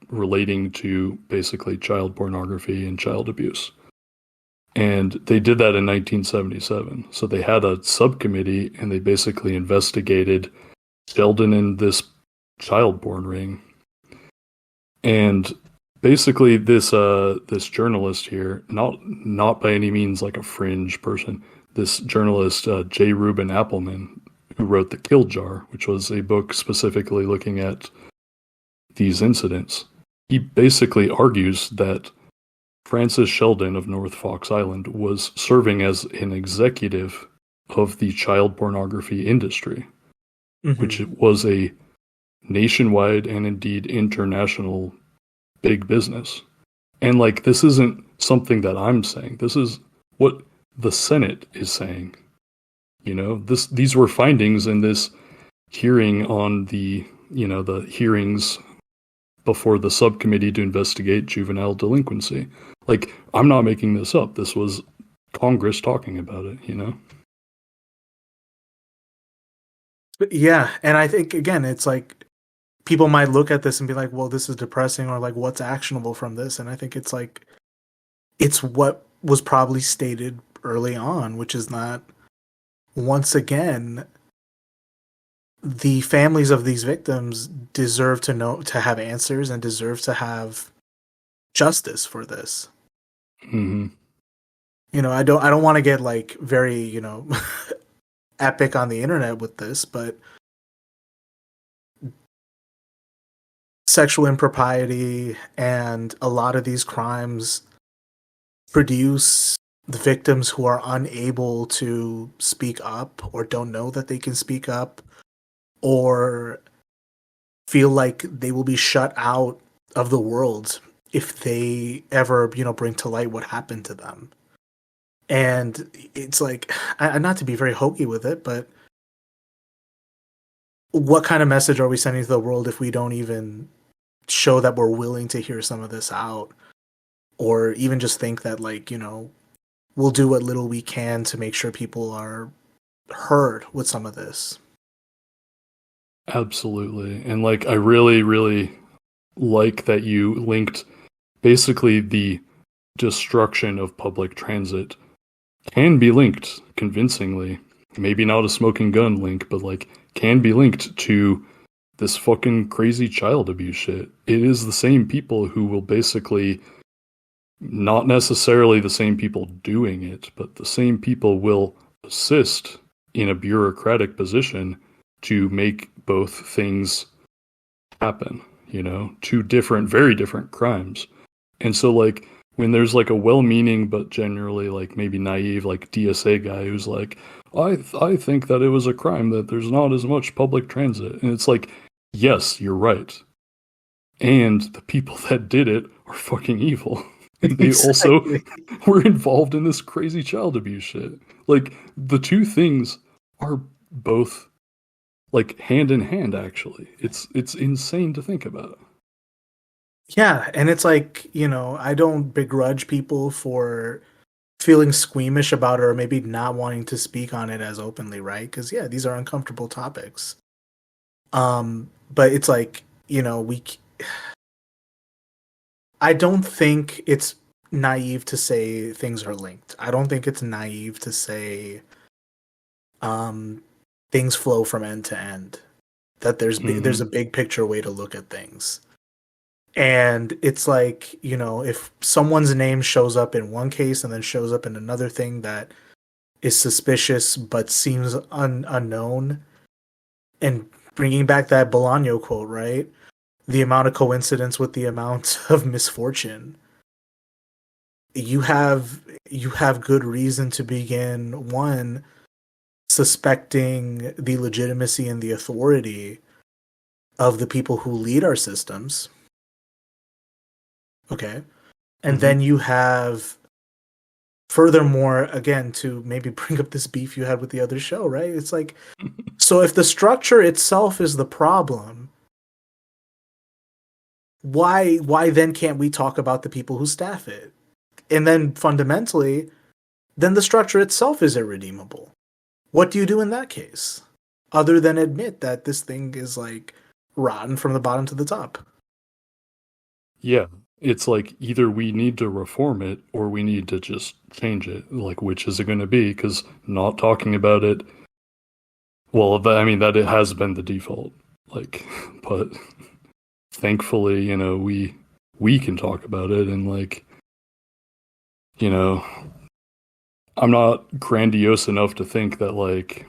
relating to basically child pornography and child abuse. And they did that in 1977. So they had a subcommittee and they basically investigated Sheldon and this child porn ring. And basically this journalist here, not by any means like a fringe person, this journalist, J. Reuben Appelman, who wrote The Kill Jar, which was a book specifically looking at these incidents, he basically argues that Francis Sheldon of North Fox Island was serving as an executive of the child pornography industry, which was a nationwide and indeed international big business. And like, this isn't something that I'm saying. This is what the Senate is saying. You know, these were findings in this hearing on the hearings before the subcommittee to investigate juvenile delinquency. Like, I'm not making this up. This was Congress talking about it, you know? Yeah, and I think, again, it's like, people might look at this and be like, well, this is depressing, or like, what's actionable from this? And I think it's like, it's what was probably stated early on, which is that, once again, the families of these victims deserve to have answers and deserve to have justice for this. Mm-hmm. You know, I don't want to get like very, epic on the internet with this, but sexual impropriety and a lot of these crimes produce the victims who are unable to speak up, or don't know that they can speak up, or feel like they will be shut out of the world if they ever, bring to light what happened to them. And it's like, not to be very hokey with it, but what kind of message are we sending to the world if we don't even show that we're willing to hear some of this out? Or even just think that, like, we'll do what little we can to make sure people are heard with some of this. Absolutely. And like, I really, really like that you linked basically the destruction of public transit can be linked convincingly, maybe not a smoking gun link, but like can be linked to this fucking crazy child abuse shit. It is the same people who will basically, not necessarily the same people doing it, but the same people will assist in a bureaucratic position to make both things happen, two different, very different crimes. And so like, when there's like a well-meaning but generally like maybe naive like DSA guy who's like, I think that it was a crime that there's not as much public transit. And it's like, yes, you're right. And the people that did it are fucking evil. And they also were involved in this crazy child abuse shit. Like, the two things are both like hand in hand, actually. It's insane to think about. Yeah, and it's like, I don't begrudge people for feeling squeamish about it, or maybe not wanting to speak on it as openly, right? Because, yeah, these are uncomfortable topics. But it's like, I don't think it's naive to say things are linked. I don't think it's naive to say things flow from end to end. That there's a big picture way to look at things. And it's like, if someone's name shows up in one case and then shows up in another thing that is suspicious but seems unknown, and bringing back that Bolaño quote, right? The amount of coincidence with the amount of misfortune. You have good reason to begin, one, suspecting the legitimacy and the authority of the people who lead our systems. Okay. And then you have, furthermore, again, to maybe bring up this beef you had with the other show, right? It's like, so if the structure itself is the problem, why then can't we talk about the people who staff it? And then fundamentally, then the structure itself is irredeemable. What do you do in that case? Other than admit that this thing is like rotten from the bottom to the top. Yeah. It's like either we need to reform it or we need to just change it. Like, which is it going to be? Because not talking about it, well, I mean, that it has been the default. Like, but thankfully, you know, we can talk about it, and like, you know, I'm not grandiose enough to think that like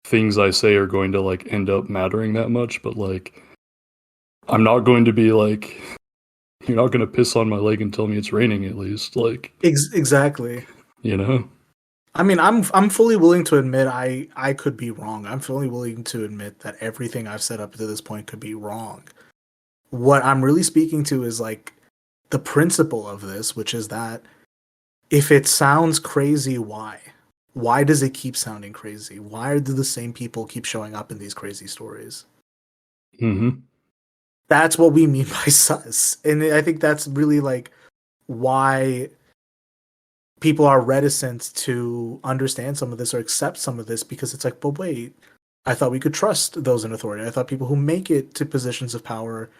things I say are going to like end up mattering that much, but like, I'm not going to be like, you're not going to piss on my leg and tell me it's raining, at least. Like, exactly. You know? I mean, I'm fully willing to admit I could be wrong. I'm fully willing to admit that everything I've said up to this point could be wrong. What I'm really speaking to is like the principle of this, which is that if it sounds crazy, why? Why does it keep sounding crazy? Why do the same people keep showing up in these crazy stories? Mm-hmm. That's what we mean by sus. And I think that's really like why people are reticent to understand some of this or accept some of this, because it's like, but wait, I thought we could trust those in authority. I thought people who make it to positions of power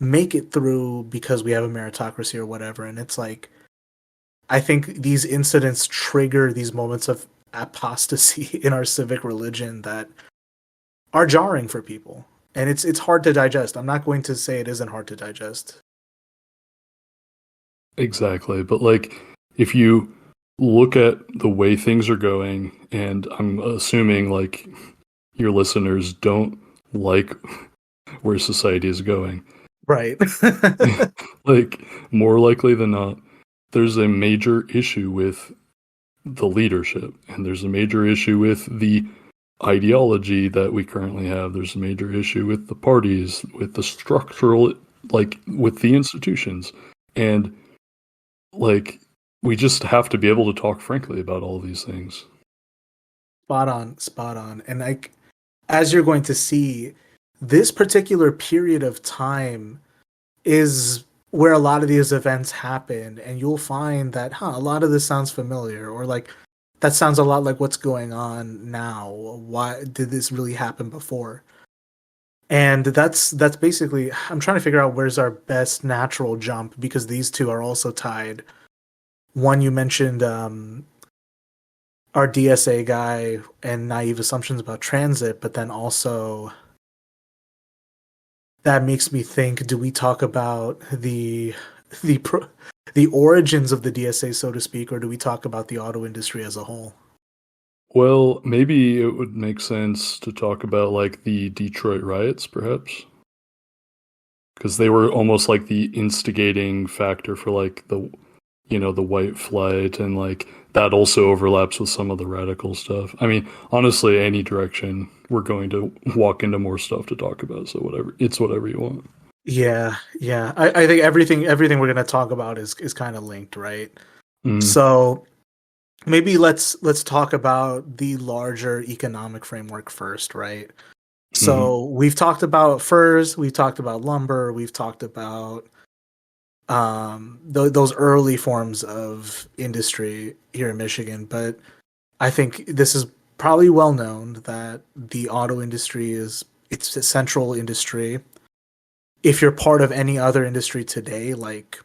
make it through because we have a meritocracy or whatever. And it's like, I think these incidents trigger these moments of apostasy in our civic religion that are jarring for people. And it's hard to digest. I'm not going to say it isn't hard to digest. Exactly. But like, if you look at the way things are going, and I'm assuming like your listeners don't like where society is going. Right. Like, more likely than not, there's a major issue with the leadership, and there's a major issue with the ideology that we currently have. There's a major issue with the parties, with the structural, like with the institutions. And like, we just have to be able to talk frankly about all of these things. Spot on. And like, as you're going to see, this particular period of time is where a lot of these events happen, and you'll find that, a lot of this sounds familiar, or like, that sounds a lot like what's going on now. Why did this really happen before? And that's basically, I'm trying to figure out where's our best natural jump, because these two are also tied. One, you mentioned our DSA guy and naive assumptions about transit, but then also that makes me think, do we talk about the origins of the DSA, so to speak, or do we talk about the auto industry as a whole? Well, maybe it would make sense to talk about like the Detroit riots, perhaps, because they were almost like the instigating factor for like the white flight, and like that also overlaps with some of the radical stuff. I mean, honestly, any direction, we're going to walk into more stuff to talk about. So whatever you want. Yeah. I think everything we're going to talk about is kind of linked, right? Mm. So maybe let's talk about the larger economic framework first, right? So we've talked about furs, we've talked about lumber, we've talked about those early forms of industry here in Michigan, but I think this is probably well known that the auto industry it's a central industry. If you're part of any other industry today, like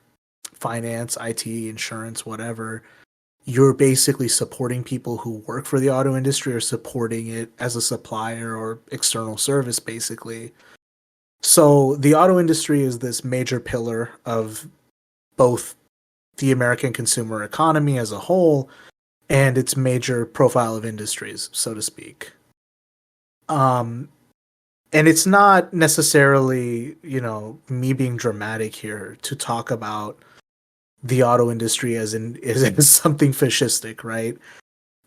finance, IT, insurance, whatever, you're basically supporting people who work for the auto industry or supporting it as a supplier or external service, basically. So the auto industry is this major pillar of both the American consumer economy as a whole and its major profile of industries, so to speak. And it's not necessarily, me being dramatic here to talk about the auto industry as something fascistic, right?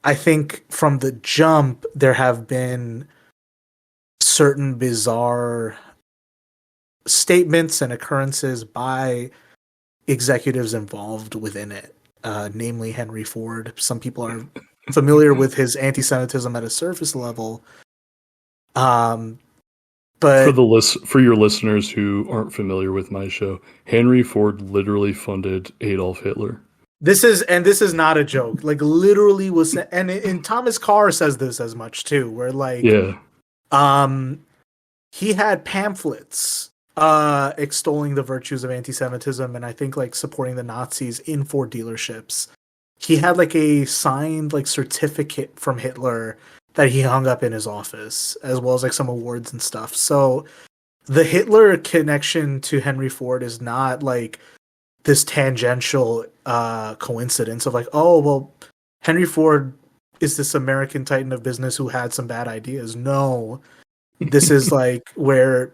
I think from the jump, there have been certain bizarre statements and occurrences by executives involved within it, namely Henry Ford. Some people are familiar with his anti-Semitism at a surface level. But for your listeners who aren't familiar with my show, Henry Ford literally funded Adolf Hitler. This is not a joke. Like literally was, and Thomas Carr says this as much too, where he had pamphlets extolling the virtues of anti-Semitism and I think like supporting the Nazis in Ford dealerships. He had like a signed like certificate from Hitler that he hung up in his office, as well as like some awards and stuff. So the Hitler connection to Henry Ford is not like this tangential coincidence of like, oh, well, Henry Ford is this American titan of business who had some bad ideas. No, this is like where,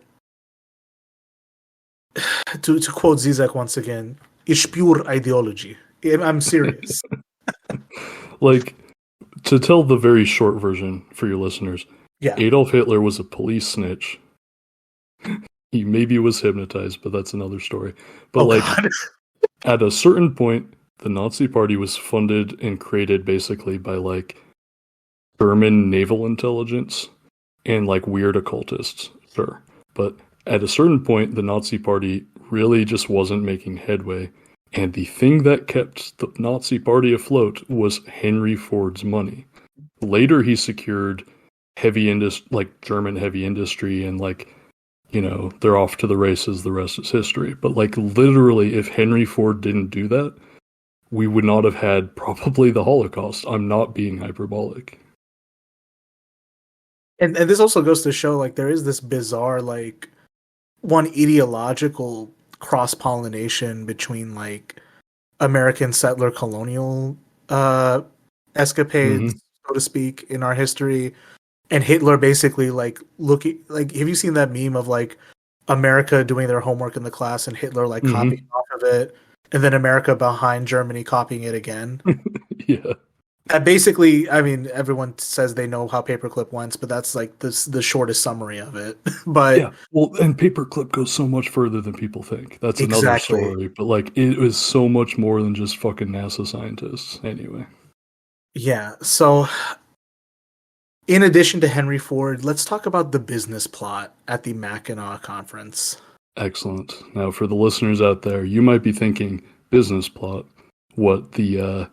to quote Zizek once again, it's pure ideology. I'm serious. Like, to tell the very short version for your listeners, Adolf Hitler was a police snitch. He maybe was hypnotized, but that's another story. But at a certain point, the Nazi Party was funded and created basically by like German naval intelligence and like weird occultists, sure. But at a certain point, the Nazi Party really just wasn't making headway. And the thing that kept the Nazi Party afloat was Henry Ford's money. Later, he secured German heavy industry, and they're off to the races. The rest is history. But like literally, if Henry Ford didn't do that, we would not have had probably the Holocaust. I'm not being hyperbolic. And this also goes to show like there is this bizarre like one ideological cross-pollination between like American settler colonial escapades, so to speak, in our history, and Hitler basically like looking like, have you seen that meme of like America doing their homework in the class and Hitler like copying off of it, and then America behind Germany copying it again? Yeah. Basically, I mean, everyone says they know how Paperclip went, but that's like the shortest summary of it. But yeah, well, and Paperclip goes so much further than people think. That's another story. But like, it was so much more than just fucking NASA scientists. Anyway. Yeah. So, in addition to Henry Ford, let's talk about the business plot at the Mackinac Conference. Excellent. Now, for the listeners out there, you might be thinking, business plot? What, the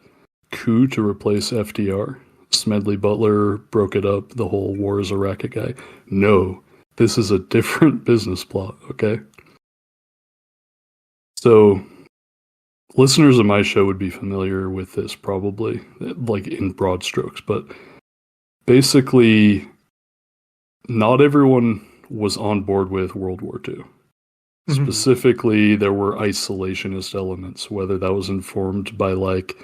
coup to replace FDR? Smedley Butler broke it up, the whole war is a racket guy. No, this is a different business plot, okay? So, listeners of my show would be familiar with this probably, like in broad strokes, but basically, not everyone was on board with World War II. Specifically, there were isolationist elements, whether that was informed by like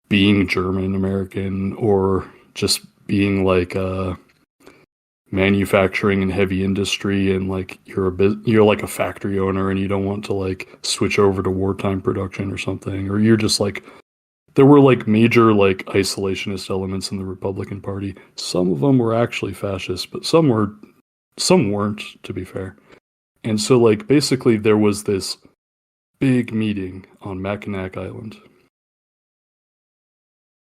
being German American or just being like manufacturing and heavy industry, and like you're like a factory owner and you don't want to like switch over to wartime production or something, or you're just like, there were like major like isolationist elements in the Republican Party. Some of them were actually fascist, but some weren't, to be fair. And so like basically there was this big meeting on Mackinac Island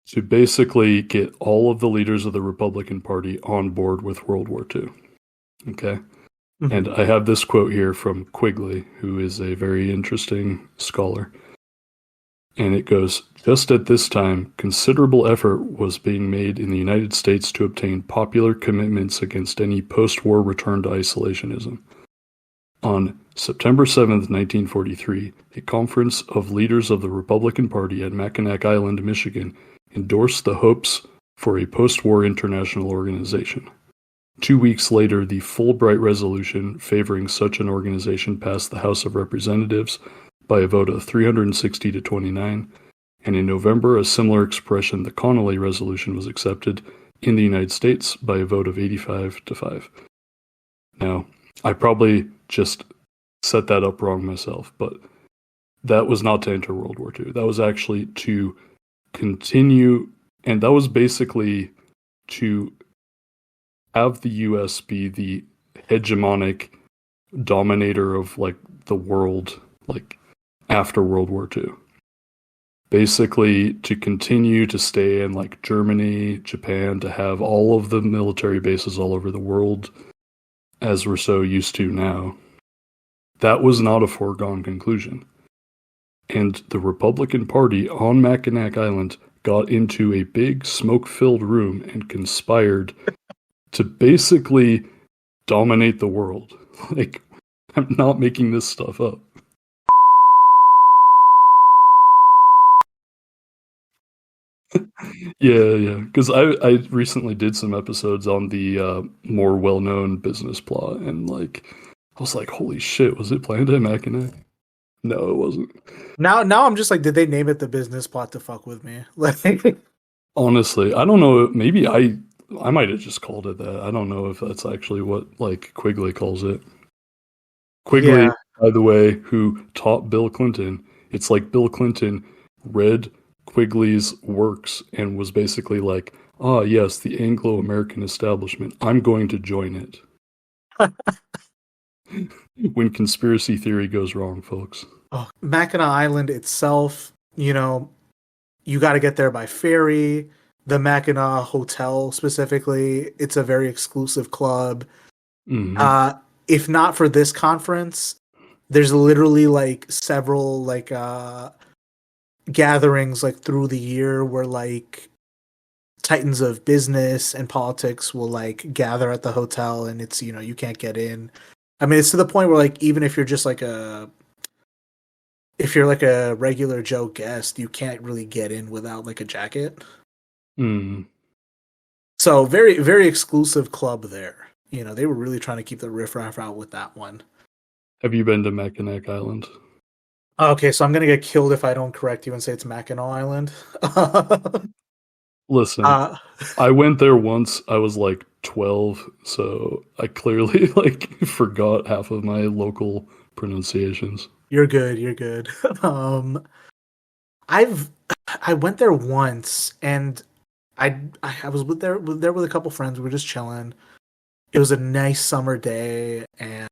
to basically get all of the leaders of the Republican Party on board with World War II. Okay? And I have this quote here from Quigley, who is a very interesting scholar. And it goes, "Just at this time, considerable effort was being made in the United States to obtain popular commitments against any post-war return to isolationism. On September 7th, 1943, a conference of leaders of the Republican Party at Mackinac Island, Michigan, endorsed the hopes for a post-war international organization. 2 weeks later, the Fulbright resolution favoring such an organization passed the House of Representatives by a vote of 360 to 29, and in November, a similar expression, the Connolly resolution, was accepted in the United States by a vote of 85 to 5. Now, I probably just set that up wrong myself, but that was not to enter World War II. That was actually to continue, and that was basically to have the US be the hegemonic dominator of like the world, like after World War II. Basically to continue to stay in like Germany, Japan, to have all of the military bases all over the world as we're so used to now. That was not a foregone conclusion. And the Republican Party on Mackinac Island got into a big smoke-filled room and conspired to basically dominate the world. Like, I'm not making this stuff up. Yeah. Because I recently did some episodes on the more well-known business plot, and like, I was like, holy shit, was it planned at Mackinac? No, it wasn't. Now I'm just like, did they name it the business plot to fuck with me? Like, Honestly, I don't know. Maybe I might have just called it that. I don't know if that's actually what like Quigley calls it. Quigley, yeah. by the way, who taught Bill Clinton. It's like Bill Clinton read Quigley's works and was basically like, ah, yes, the Anglo-American establishment. I'm going to join it. When conspiracy theory goes wrong, folks. Oh, Mackinac Island itself, you know, you got to get there by ferry. The Mackinac Hotel specifically, it's a very exclusive club. Mm-hmm. If not for this conference, there's literally like several like gatherings like through the year where like titans of business and politics will like gather at the hotel, and it's, you know, you can't get in. I mean, it's to the point where like even if you're just like a regular Joe guest, you can't really get in without like a jacket. So very, very exclusive club there. You know, they were really trying to keep the riffraff out with that one. Have you been to Mackinac Island? Okay, so I'm gonna get killed if I don't correct you and say it's Mackinac Island. Listen, I went there once. I was like 12, so I clearly like forgot half of my local pronunciations. You're good. You're good. I went there once, and I was there with a couple friends. We were just chilling. It was a nice summer day, and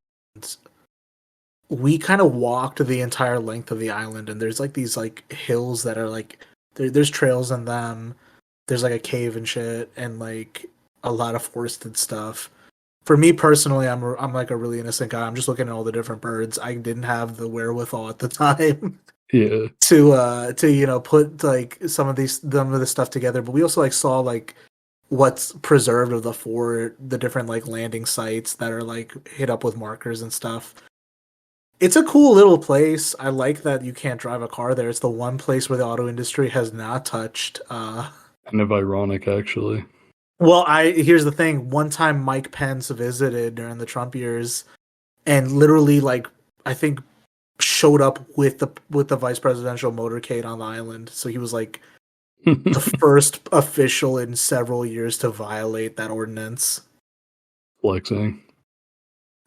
we kind of walked the entire length of the island. And there's like these like hills that are like there's trails in them. There's like a cave and shit, and like a lot of forested stuff. For me personally, I'm like a really innocent guy. I'm just looking at all the different birds. I didn't have the wherewithal at the time, Yeah, to you know, put like some of the stuff together. But we also like saw like what's preserved of the fort, the different like landing sites that are like hit up with markers and stuff. It's a cool little place. I like that you can't drive a car there. It's the one place where the auto industry has not touched. kind of ironic, actually. Well, here's the thing. One time Mike Pence visited during the Trump years and literally like I think showed up with the vice presidential motorcade on the island. So he was like the first official in several years to violate that ordinance. Flexing.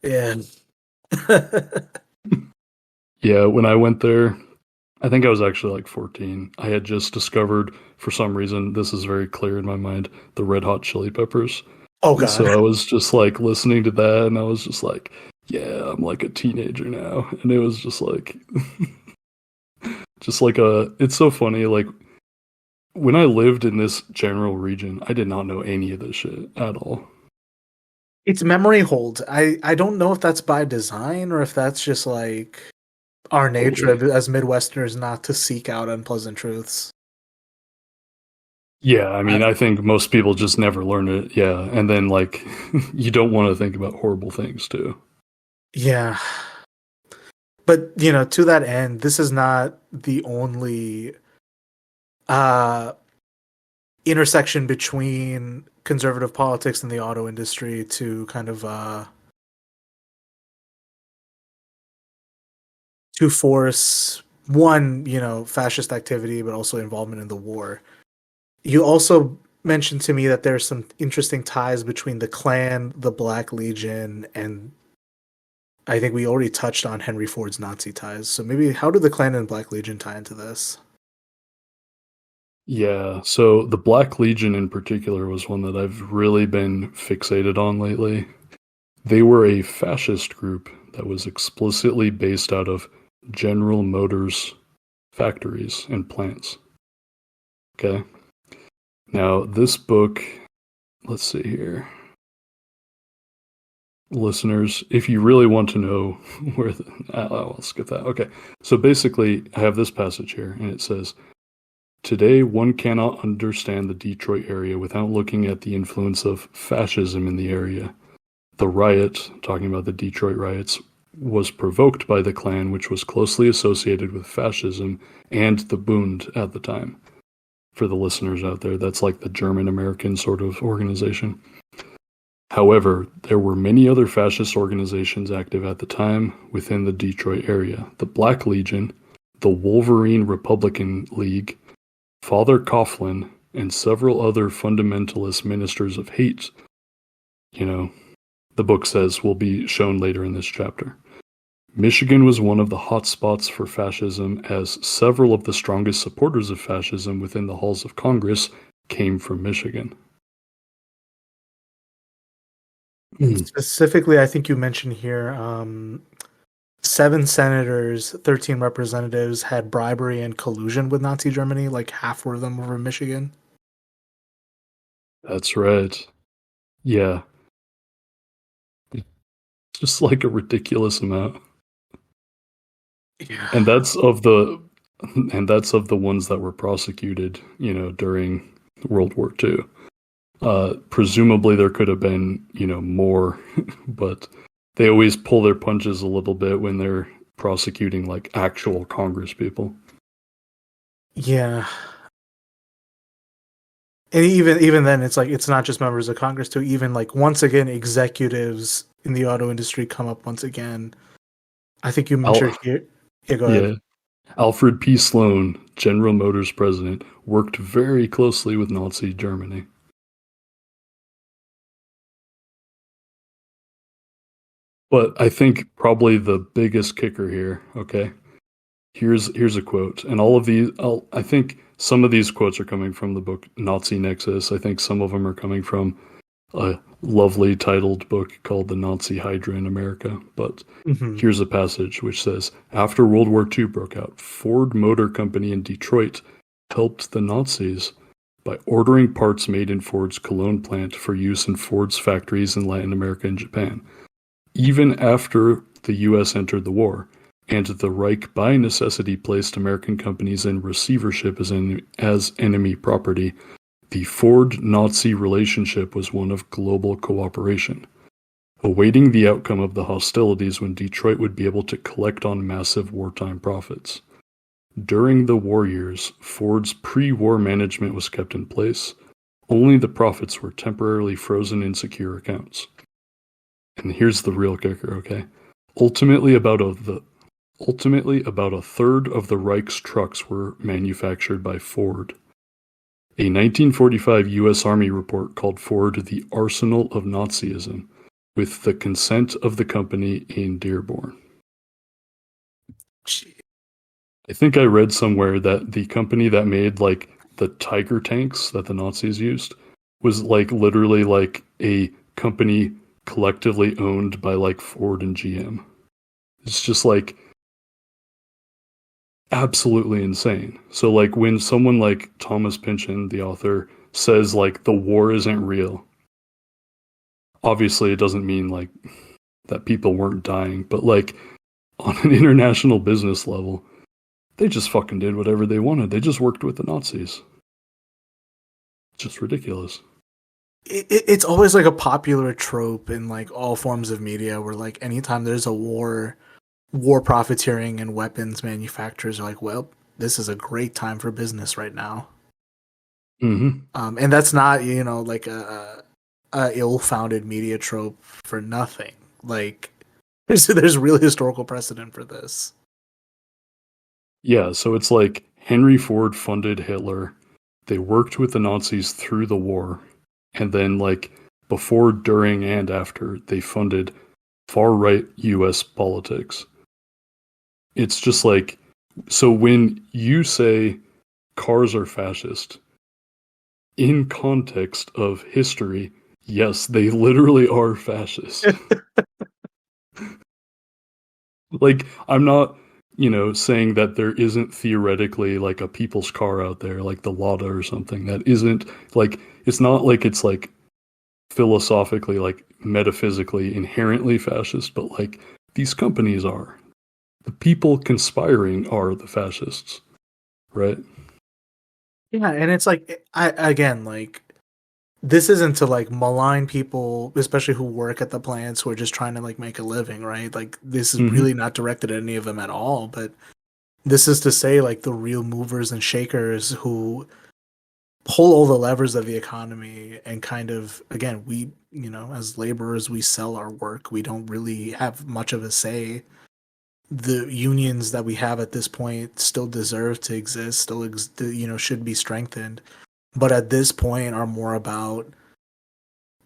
Yeah. Yeah, when I went there, I think I was actually like 14. I had just discovered, for some reason, this is very clear in my mind, the Red Hot Chili Peppers. Oh, God. So I was just like listening to that, and I was just like, yeah, I'm like a teenager now. And it was just like, it's so funny. Like, when I lived in this general region, I did not know any of this shit at all. It's memory hold. I don't know if that's by design or if that's just like our nature as Midwesterners not to seek out unpleasant truths. Yeah, I mean, I think most people just never learn it. Yeah, and then like you don't want to think about horrible things too. Yeah. But, you know, to that end, this is not the only intersection between conservative politics and the auto industry to kind of to force one, you know, fascist activity, but also involvement in the war. You also mentioned to me that there's some interesting ties between the Klan, the Black Legion, and I think we already touched on Henry Ford's Nazi ties. So maybe how do the Klan and Black Legion tie into this? Yeah, so the Black Legion in particular was one that I've really been fixated on lately. They were a fascist group that was explicitly based out of General Motors factories and plants. Okay. Now, this book, let's see here. Listeners, if you really want to know where I'll skip that. Okay. So basically, I have this passage here, and it says, "Today, one cannot understand the Detroit area without looking at the influence of fascism in the area. The riot," talking about the Detroit riots, "was provoked by the Klan, which was closely associated with fascism and the Bund at the time." For the listeners out there, that's like the German-American sort of organization. However, there were many other fascist organizations active at the time within the Detroit area. The Black Legion, the Wolverine Republican League, Father Coughlin, and several other fundamentalist ministers of hate, the book says will be shown later in this chapter. Michigan was one of the hot spots for fascism, as several of the strongest supporters of fascism within the halls of Congress came from Michigan. Specifically, I think you mentioned here 7 senators, 13 representatives had bribery and collusion with Nazi Germany, like half of them were from Michigan. That's right. Yeah. Just like a ridiculous amount. Yeah. And that's of the ones that were prosecuted, during World War II. Presumably there could have been, more, but they always pull their punches a little bit when they're prosecuting like actual Congress people. Yeah. And even then, it's like it's not just members of Congress too. Even like once again, executives in the auto industry come up once again. I think you mentioned here. Yeah, go ahead. Alfred P. Sloan, General Motors president, worked very closely with Nazi Germany. But I think probably the biggest kicker here, okay? Here's a quote. And all of these, I think some of these quotes are coming from the book Nazi Nexus. I think some of them are coming from a lovely titled book called The Nazi Hydra in America. But here's a passage which says, "After World War II broke out, Ford Motor Company in Detroit helped the Nazis by ordering parts made in Ford's Cologne plant for use in Ford's factories in Latin America and Japan. Even after the U.S. entered the war, and the Reich by necessity placed American companies in receivership as enemy property, the Ford-Nazi relationship was one of global cooperation, awaiting the outcome of the hostilities when Detroit would be able to collect on massive wartime profits. During the war years, Ford's pre-war management was kept in place. Only the profits were temporarily frozen in secure accounts." And here's the real kicker, okay? Ultimately, about a third of the Reich's trucks were manufactured by Ford. A 1945 U.S. Army report called Ford the arsenal of Nazism, with the consent of the company in Dearborn. I think I read somewhere that the company that made like the Tiger tanks that the Nazis used was like literally like a company collectively owned by like Ford and GM. It's just like absolutely insane. So like when someone like Thomas Pynchon, the author, says like the war isn't real, obviously it doesn't mean like that people weren't dying, but like on an international business level, they just fucking did whatever they wanted. They just worked with the Nazis. It's just ridiculous. It's always like a popular trope in like all forms of media where like anytime there's a war profiteering and weapons manufacturers are like, well, this is a great time for business right now. And that's not, like a ill-founded media trope for nothing. Like there's real historical precedent for this. Yeah, so it's like Henry Ford funded Hitler. They worked with the Nazis through the war, and then like before, during, and after, they funded far-right U.S. politics. It's just like, so when you say cars are fascist, in context of history, yes, they literally are fascist. Like, I'm not, saying that there isn't theoretically like a people's car out there, like the Lada or something, that isn't like, it's not like it's like philosophically, like metaphysically inherently fascist, but like these companies are. The people conspiring are the fascists, right? Yeah, and it's like, again, like, this isn't to like malign people, especially who work at the plants, who are just trying to like make a living, right? Like, this is really not directed at any of them at all, but this is to say like the real movers and shakers who pull all the levers of the economy, and kind of, again, we, as laborers, we sell our work. We don't really have much of a say. The unions that we have at this point still deserve to exist, still should be strengthened, but at this point are more about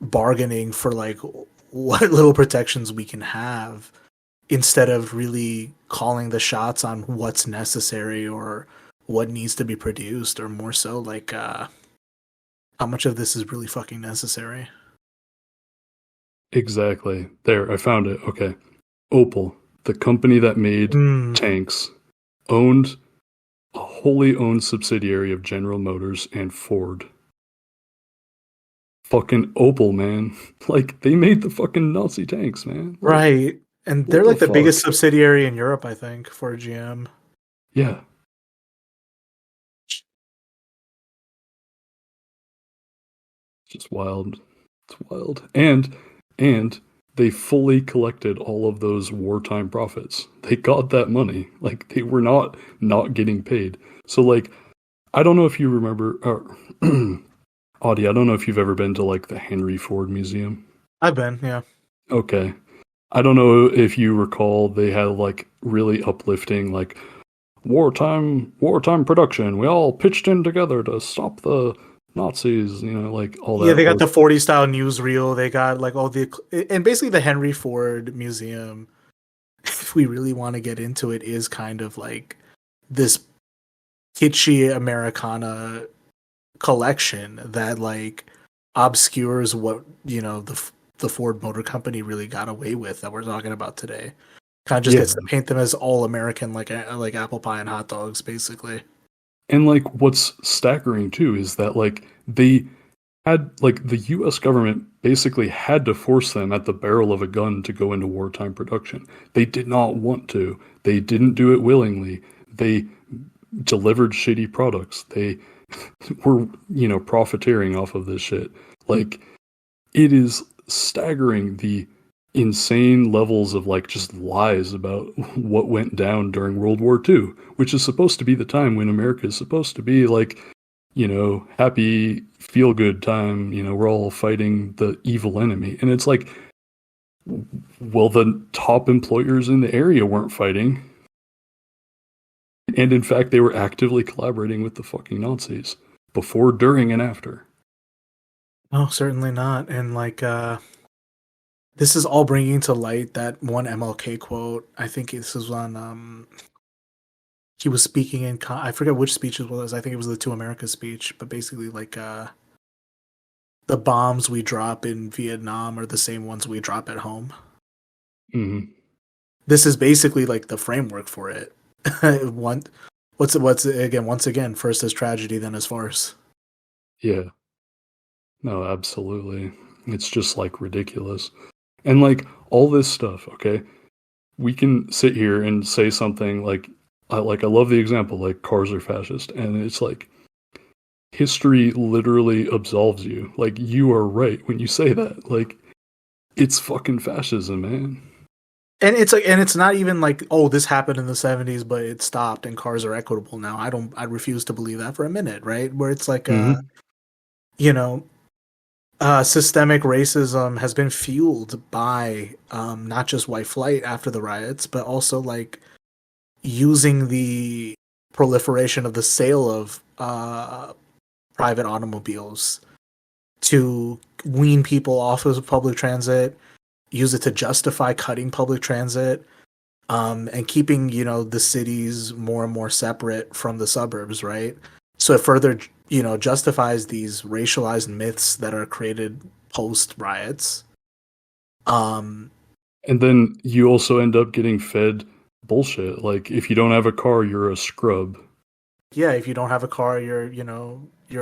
bargaining for like what little protections we can have, instead of really calling the shots on what's necessary or what needs to be produced, or more so like how much of this is really fucking necessary. Exactly. There, I found it. Okay. Opel, the company that made tanks, owned a wholly owned subsidiary of General Motors and Ford. Fucking Opel, man. Like, they made the fucking Nazi tanks, man. Like, right. And they're like the biggest subsidiary in Europe, I think, for GM. Yeah. It's just wild. It's wild. And they fully collected all of those wartime profits. They got that money. Like, they were not getting paid. So, like, I don't know if you remember, or Audie, I don't know if you've ever been to, like, the Henry Ford Museum. I've been, yeah. Okay. I don't know if you recall, they had, like, really uplifting, like, wartime production. We all pitched in together to stop the Nazis, like all that. Yeah, they got the 40 style newsreel. They got like all the, and basically the Henry Ford Museum, if we really want to get into it, is kind of like this kitschy Americana collection that like obscures what the Ford Motor Company really got away with, that we're talking about today. Kind of just gets to paint them as all American, like apple pie and hot dogs, basically. And like, what's staggering too is that like they had, like, the U.S. government basically had to force them at the barrel of a gun to go into wartime production. They did not want to. They didn't do it willingly. They delivered shitty products. They were, profiteering off of this shit. Like, it is staggering the insane levels of like just lies about what went down during World War II, which is supposed to be the time when America is supposed to be like, happy, feel good time, we're all fighting the evil enemy. And it's like, well, the top employers in the area weren't fighting. And in fact, they were actively collaborating with the fucking Nazis before, during, and after. No, certainly not. And like, this is all bringing to light that one MLK quote. I think this was on, he was speaking in, I forget which speech it was. I think it was the To America speech, but basically like, the bombs we drop in Vietnam are the same ones we drop at home. Mm-hmm. This is basically like the framework for it. Once again, first as tragedy, then as farce. Yeah. No, absolutely. It's just like ridiculous. And like all this stuff, okay? We can sit here and say something like I love the example, like cars are fascist, and it's like history literally absolves you. Like, you are right when you say that. Like, it's fucking fascism, man. And it's like, and it's not even like, oh, this happened in the 70s, but it stopped and cars are equitable now. I refuse to believe that for a minute, right? Where it's like, systemic racism has been fueled by not just white flight after the riots, but also like using the proliferation of the sale of private automobiles to wean people off of public transit, use it to justify cutting public transit, and keeping, the cities more and more separate from the suburbs, right? So it further, justifies these racialized myths that are created post riots. And then you also end up getting fed bullshit. Like, if you don't have a car, you're a scrub. Yeah, if you don't have a car, you're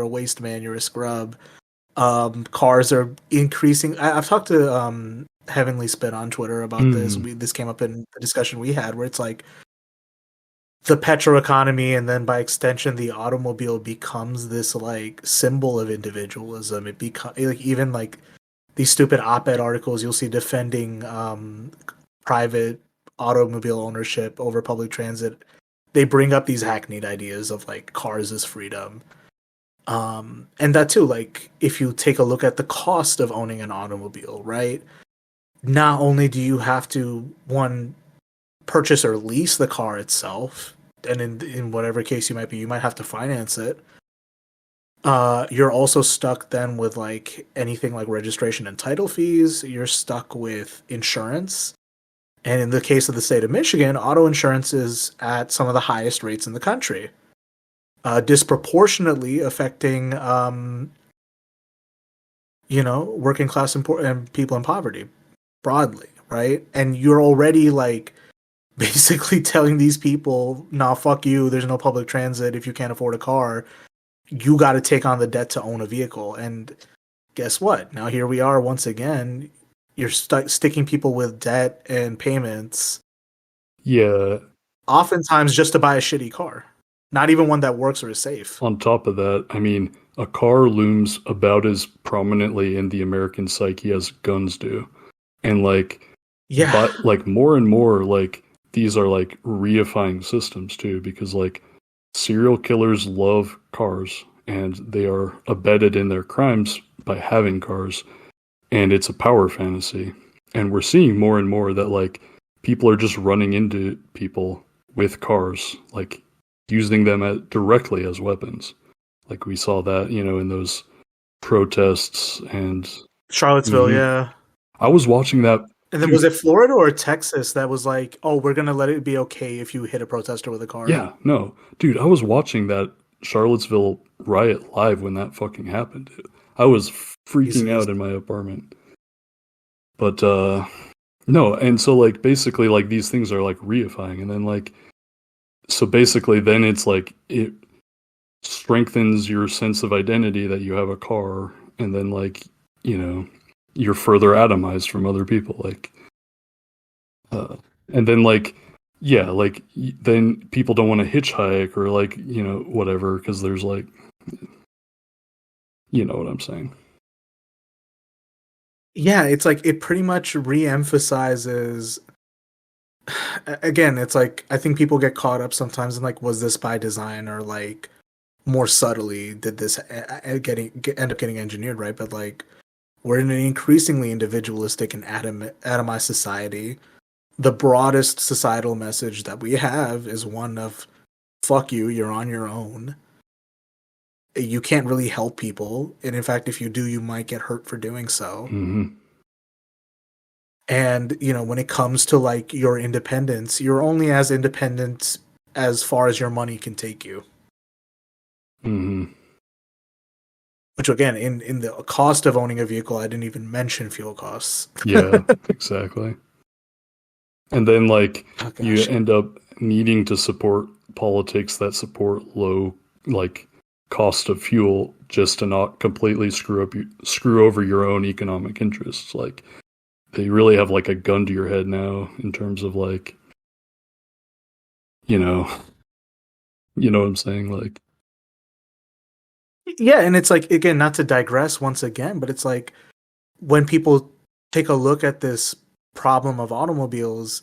a waste man, you're a scrub. Cars are increasing. I've talked to Heavenly Spit on Twitter about this. This came up in the discussion we had, where it's like the petro economy, and then by extension, the automobile becomes this like symbol of individualism. It becomes like, even like these stupid op-ed articles you'll see defending private automobile ownership over public transit. They bring up these hackneyed ideas of like cars as freedom. And that too, like if you take a look at the cost of owning an automobile, right? Not only do you have to purchase or lease the car itself, and in whatever case you might have to finance it. You're also stuck then with like anything like registration and title fees. You're stuck with insurance. And in the case of the state of Michigan, auto insurance is at some of the highest rates in the country, disproportionately affecting, working class and people in poverty broadly, right? And you're already like basically telling these people, nah, fuck you, there's no public transit. If you can't afford a car, you got to take on the debt to own a vehicle. And guess what? Now here we are once again. You're sticking people with debt and payments. Yeah. Oftentimes just to buy a shitty car. Not even one that works or is safe. On top of that, I mean, a car looms about as prominently in the American psyche as guns do. And like, yeah, but like more and more, like these are like reifying systems too, because like serial killers love cars and they are abetted in their crimes by having cars. And it's a power fantasy. And we're seeing more and more that like people are just running into people with cars, like using them directly as weapons. Like we saw that, in those protests and Charlottesville, yeah. I was watching that. And then was it Florida or Texas that was like, oh, we're going to let it be okay if you hit a protester with a car? Yeah, no. Dude, I was watching that Charlottesville riot live when that fucking happened. I was freaking out in my apartment. But, no, and so, like, basically, like, these things are, like, reifying. And then, like, so basically then it's, like, it strengthens your sense of identity that you have a car. And then, like, you're further atomized from other people. Like, and then, like, yeah, like, then people don't want to hitchhike or, like, whatever, because there's, like, you know what I'm saying. Yeah, it's like it pretty much re-emphasizes. Again, it's like I think people get caught up sometimes in like, was this by design or like more subtly did this end up getting engineered, right? But like we're in an increasingly individualistic and atomized society. The broadest societal message that we have is one of fuck you, you're on your own. You can't really help people. And in fact, if you do, you might get hurt for doing so. Mm-hmm. And, when it comes to like your independence, you're only as independent as far as your money can take you. Mm-hmm. Which again, in the cost of owning a vehicle, I didn't even mention fuel costs. Yeah, exactly. And then like you end up needing to support politics that support low, like, cost of fuel just to not completely screw over your own economic interests. Like they really have like a gun to your head now in terms of like, you know what I'm saying? Like, yeah. And it's like, again, not to digress once again, but it's like when people take a look at this problem of automobiles,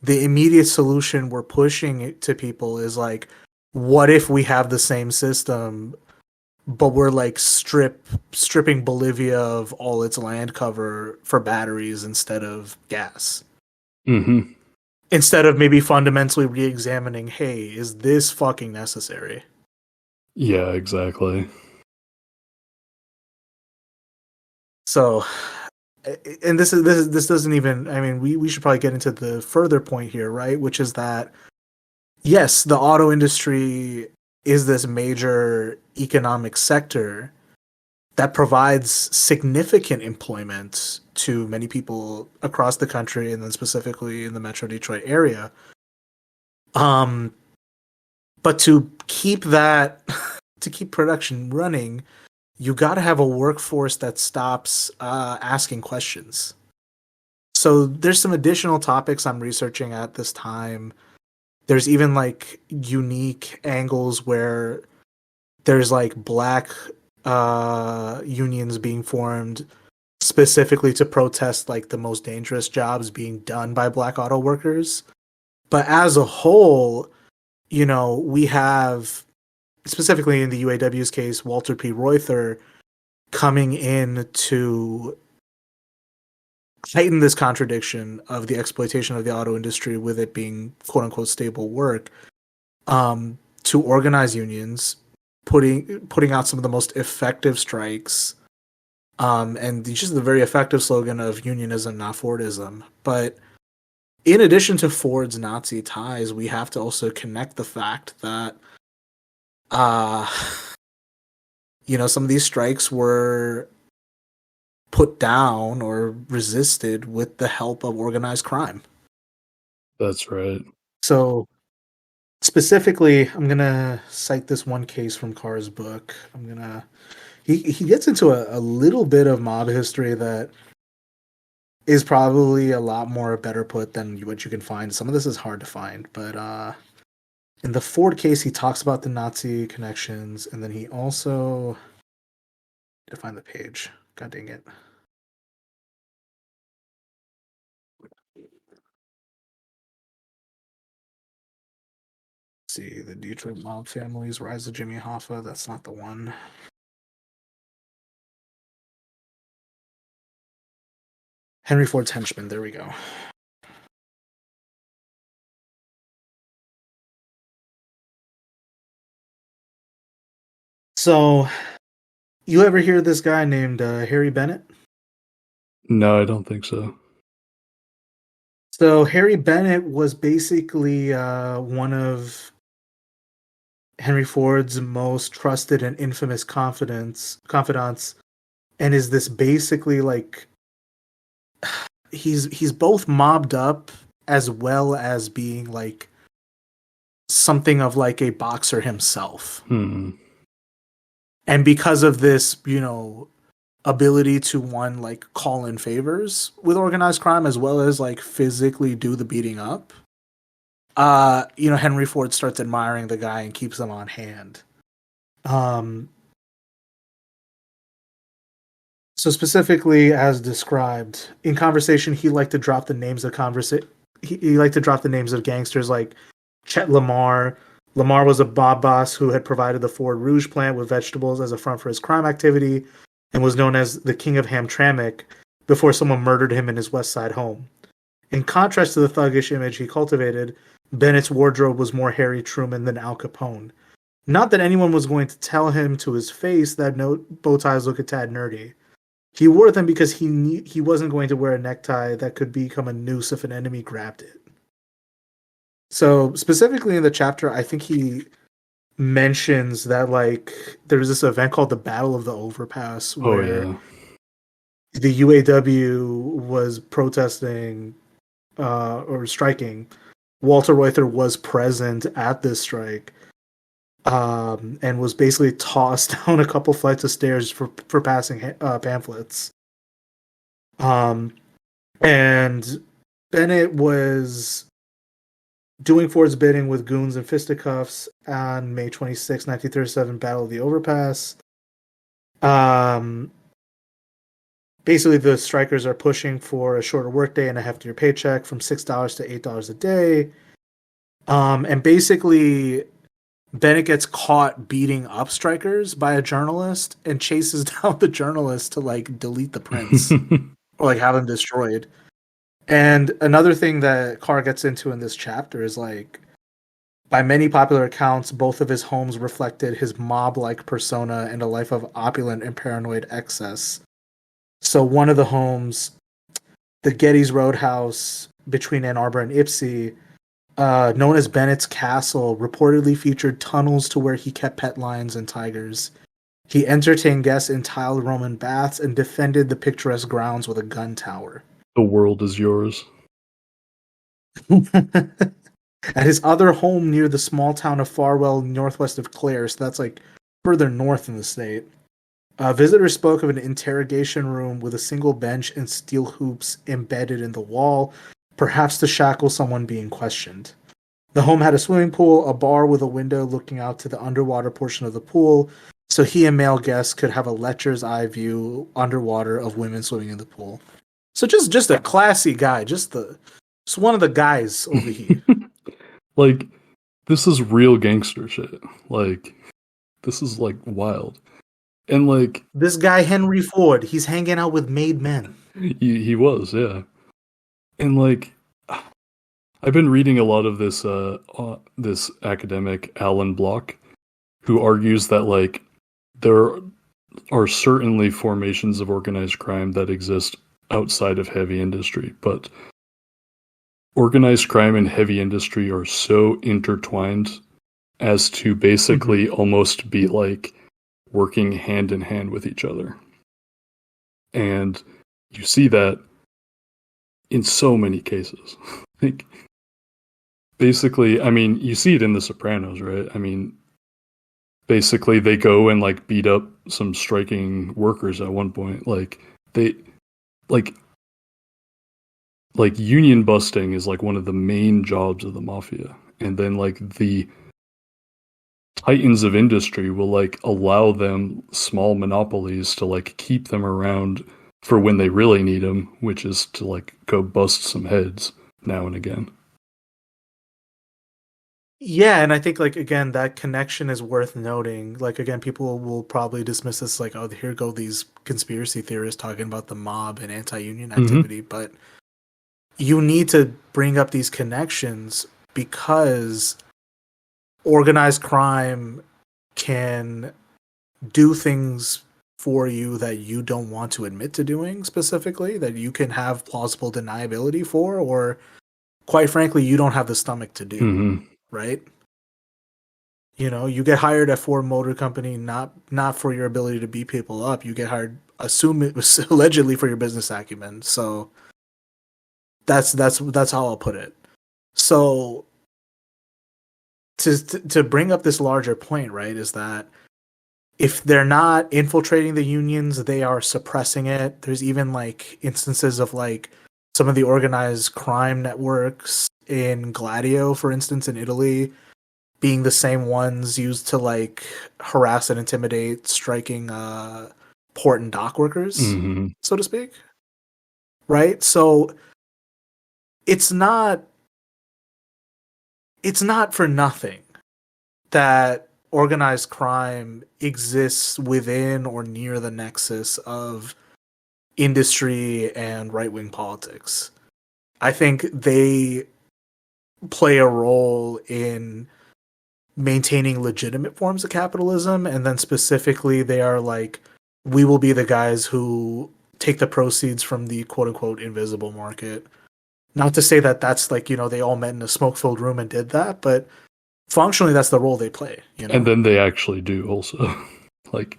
the immediate solution we're pushing it to people is like, what if we have the same system, but we're like stripping Bolivia of all its land cover for batteries instead of gas? mm-hmm. Instead of maybe fundamentally re-examining, hey, is this fucking necessary? Yeah, exactly. So, and this doesn't even. I mean, we should probably get into the further point here, right? Which is that yes, the auto industry is this major economic sector that provides significant employment to many people across the country, and then specifically in the Metro Detroit area. But to keep to keep production running, you got to have a workforce that stops asking questions. So there's some additional topics I'm researching at this time. There's even like unique angles where there's like black unions being formed specifically to protest like the most dangerous jobs being done by black auto workers. But as a whole, we have, specifically in the UAW's case, Walter P. Reuther coming in to heighten this contradiction of the exploitation of the auto industry with it being quote unquote stable work, to organize unions, putting out some of the most effective strikes, and just the very effective slogan of unionism, not Fordism. But in addition to Ford's Nazi ties, we have to also connect the fact that, some of these strikes were put down or resisted with the help of organized crime. That's right. So specifically, I'm going to cite this one case from Carr's book. He gets into a little bit of mob history that is probably a lot more better put than what you can find. Some of this is hard to find, but in the Ford case, he talks about the Nazi connections, and then he also... to find the page. God dang it. Let's see, the Detroit mob families, Rise of Jimmy Hoffa. That's not the one. Henry Ford's Henchman. There we go. So, you ever hear this guy named Harry Bennett? No, I don't think so. So Harry Bennett was basically one of Henry Ford's most trusted and infamous confidants, and is this basically like he's both mobbed up as well as being like something of like a boxer himself. And because of this, ability to like call in favors with organized crime as well as like physically do the beating up, Henry Ford starts admiring the guy and keeps him on hand. So specifically, as described in conversation, he liked to drop the names of he liked to drop the names of gangsters like Chet Lamar. Lamar was a mob boss who had provided the Ford Rouge plant with vegetables as a front for his crime activity, and was known as the King of Hamtramck before someone murdered him in his West Side home. In contrast to the thuggish image he cultivated, Bennett's wardrobe was more Harry Truman than Al Capone. Not that anyone was going to tell him to his face that bow ties look a tad nerdy. He wore them because he wasn't going to wear a necktie that could become a noose if an enemy grabbed it. So specifically in the chapter, I think he mentions that like there was this event called the Battle of the Overpass where the UAW was protesting or striking. Walter Reuther was present at this strike, and was basically tossed down a couple flights of stairs for passing pamphlets. And Bennett was doing Ford's bidding with goons and fisticuffs on May 26, 1937, Battle of the Overpass. Basically, the strikers are pushing for a shorter workday and a heftier paycheck from $6 to $8 a day. And basically, Bennett gets caught beating up strikers by a journalist and chases down the journalist to like delete the prints or like have them destroyed. And another thing that Carr gets into in this chapter is like, by many popular accounts, both of his homes reflected his mob-like persona and a life of opulent and paranoid excess. So one of the homes, the Getty's Roadhouse between Ann Arbor and Ypsi, known as Bennett's Castle, reportedly featured tunnels to where he kept pet lions and tigers. He entertained guests in tiled Roman baths and defended the picturesque grounds with a gun tower. The world is yours. At his other home near the small town of Farwell, northwest of Clare, so that's like further north in the state, visitors spoke of an interrogation room with a single bench and steel hoops embedded in the wall, perhaps to shackle someone being questioned. The home had a swimming pool, a bar with a window looking out to the underwater portion of the pool, so he and male guests could have a lecher's eye view underwater of women swimming in the pool. So just a classy guy, just one of the guys over here. Like, this is real gangster shit. Like, this is, like, wild. And, like... This guy, Henry Ford, he's hanging out with made men. He was, yeah. And, like, I've been reading a lot of this academic, Alan Block, who argues that, like, there are certainly formations of organized crime that exist outside of heavy industry, but organized crime and heavy industry are so intertwined as to basically almost be like working hand in hand with each other. And you see that in so many cases. Like, basically, I mean, you see it in The Sopranos, right? I mean, basically they go and like beat up some striking workers at one point. Like, they like union busting is like one of the main jobs of the mafia. And then like the titans of industry will like allow them small monopolies to like keep them around for when they really need them, which is to like go bust some heads now and again. Yeah, and I think, like, again, that connection is worth noting. Like, again, people will probably dismiss this like, oh, here go these conspiracy theorists talking about the mob and anti-union activity, but you need to bring up these connections because organized crime can do things for you that you don't want to admit to doing specifically, that you can have plausible deniability for, or quite frankly, you don't have the stomach to do, right? You know, you get hired at Ford Motor Company not for your ability to beat people up. You get hired, assume it was allegedly for your business acumen. So that's how I'll put it. So to bring up this larger point, right, is that if they're not infiltrating the unions, they are suppressing it. There's even like instances of like some of the organized crime networks in Gladio, for instance, in Italy, being the same ones used to like harass and intimidate striking port and dock workers, so to speak. Right? So it's not for nothing that organized crime exists within or near the nexus of industry and right-wing politics. I think they play a role in maintaining legitimate forms of capitalism, and then specifically they are like, we will be the guys who take the proceeds from the quote-unquote invisible market. Not to say that that's like, you know, they all met in a smoke-filled room and did that, but functionally that's the role they play, you know? And then they actually do also. Like,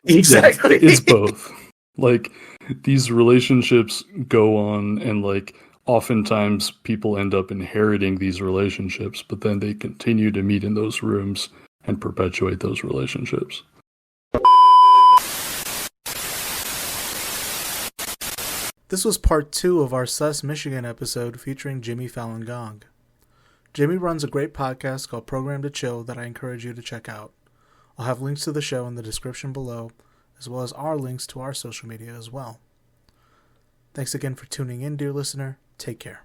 exactly. Yeah, it's both. Like, these relationships go on, and like oftentimes people end up inheriting these relationships, but then they continue to meet in those rooms and perpetuate those relationships. This was part 2 of our Sus Michigan episode featuring Jimmy Falun Gong. Jimmy runs a great podcast called Program to Chill that I encourage you to check out. I'll have links to the show in the description below, as well as our links to our social media as well. Thanks again for tuning in, dear listener. Take care.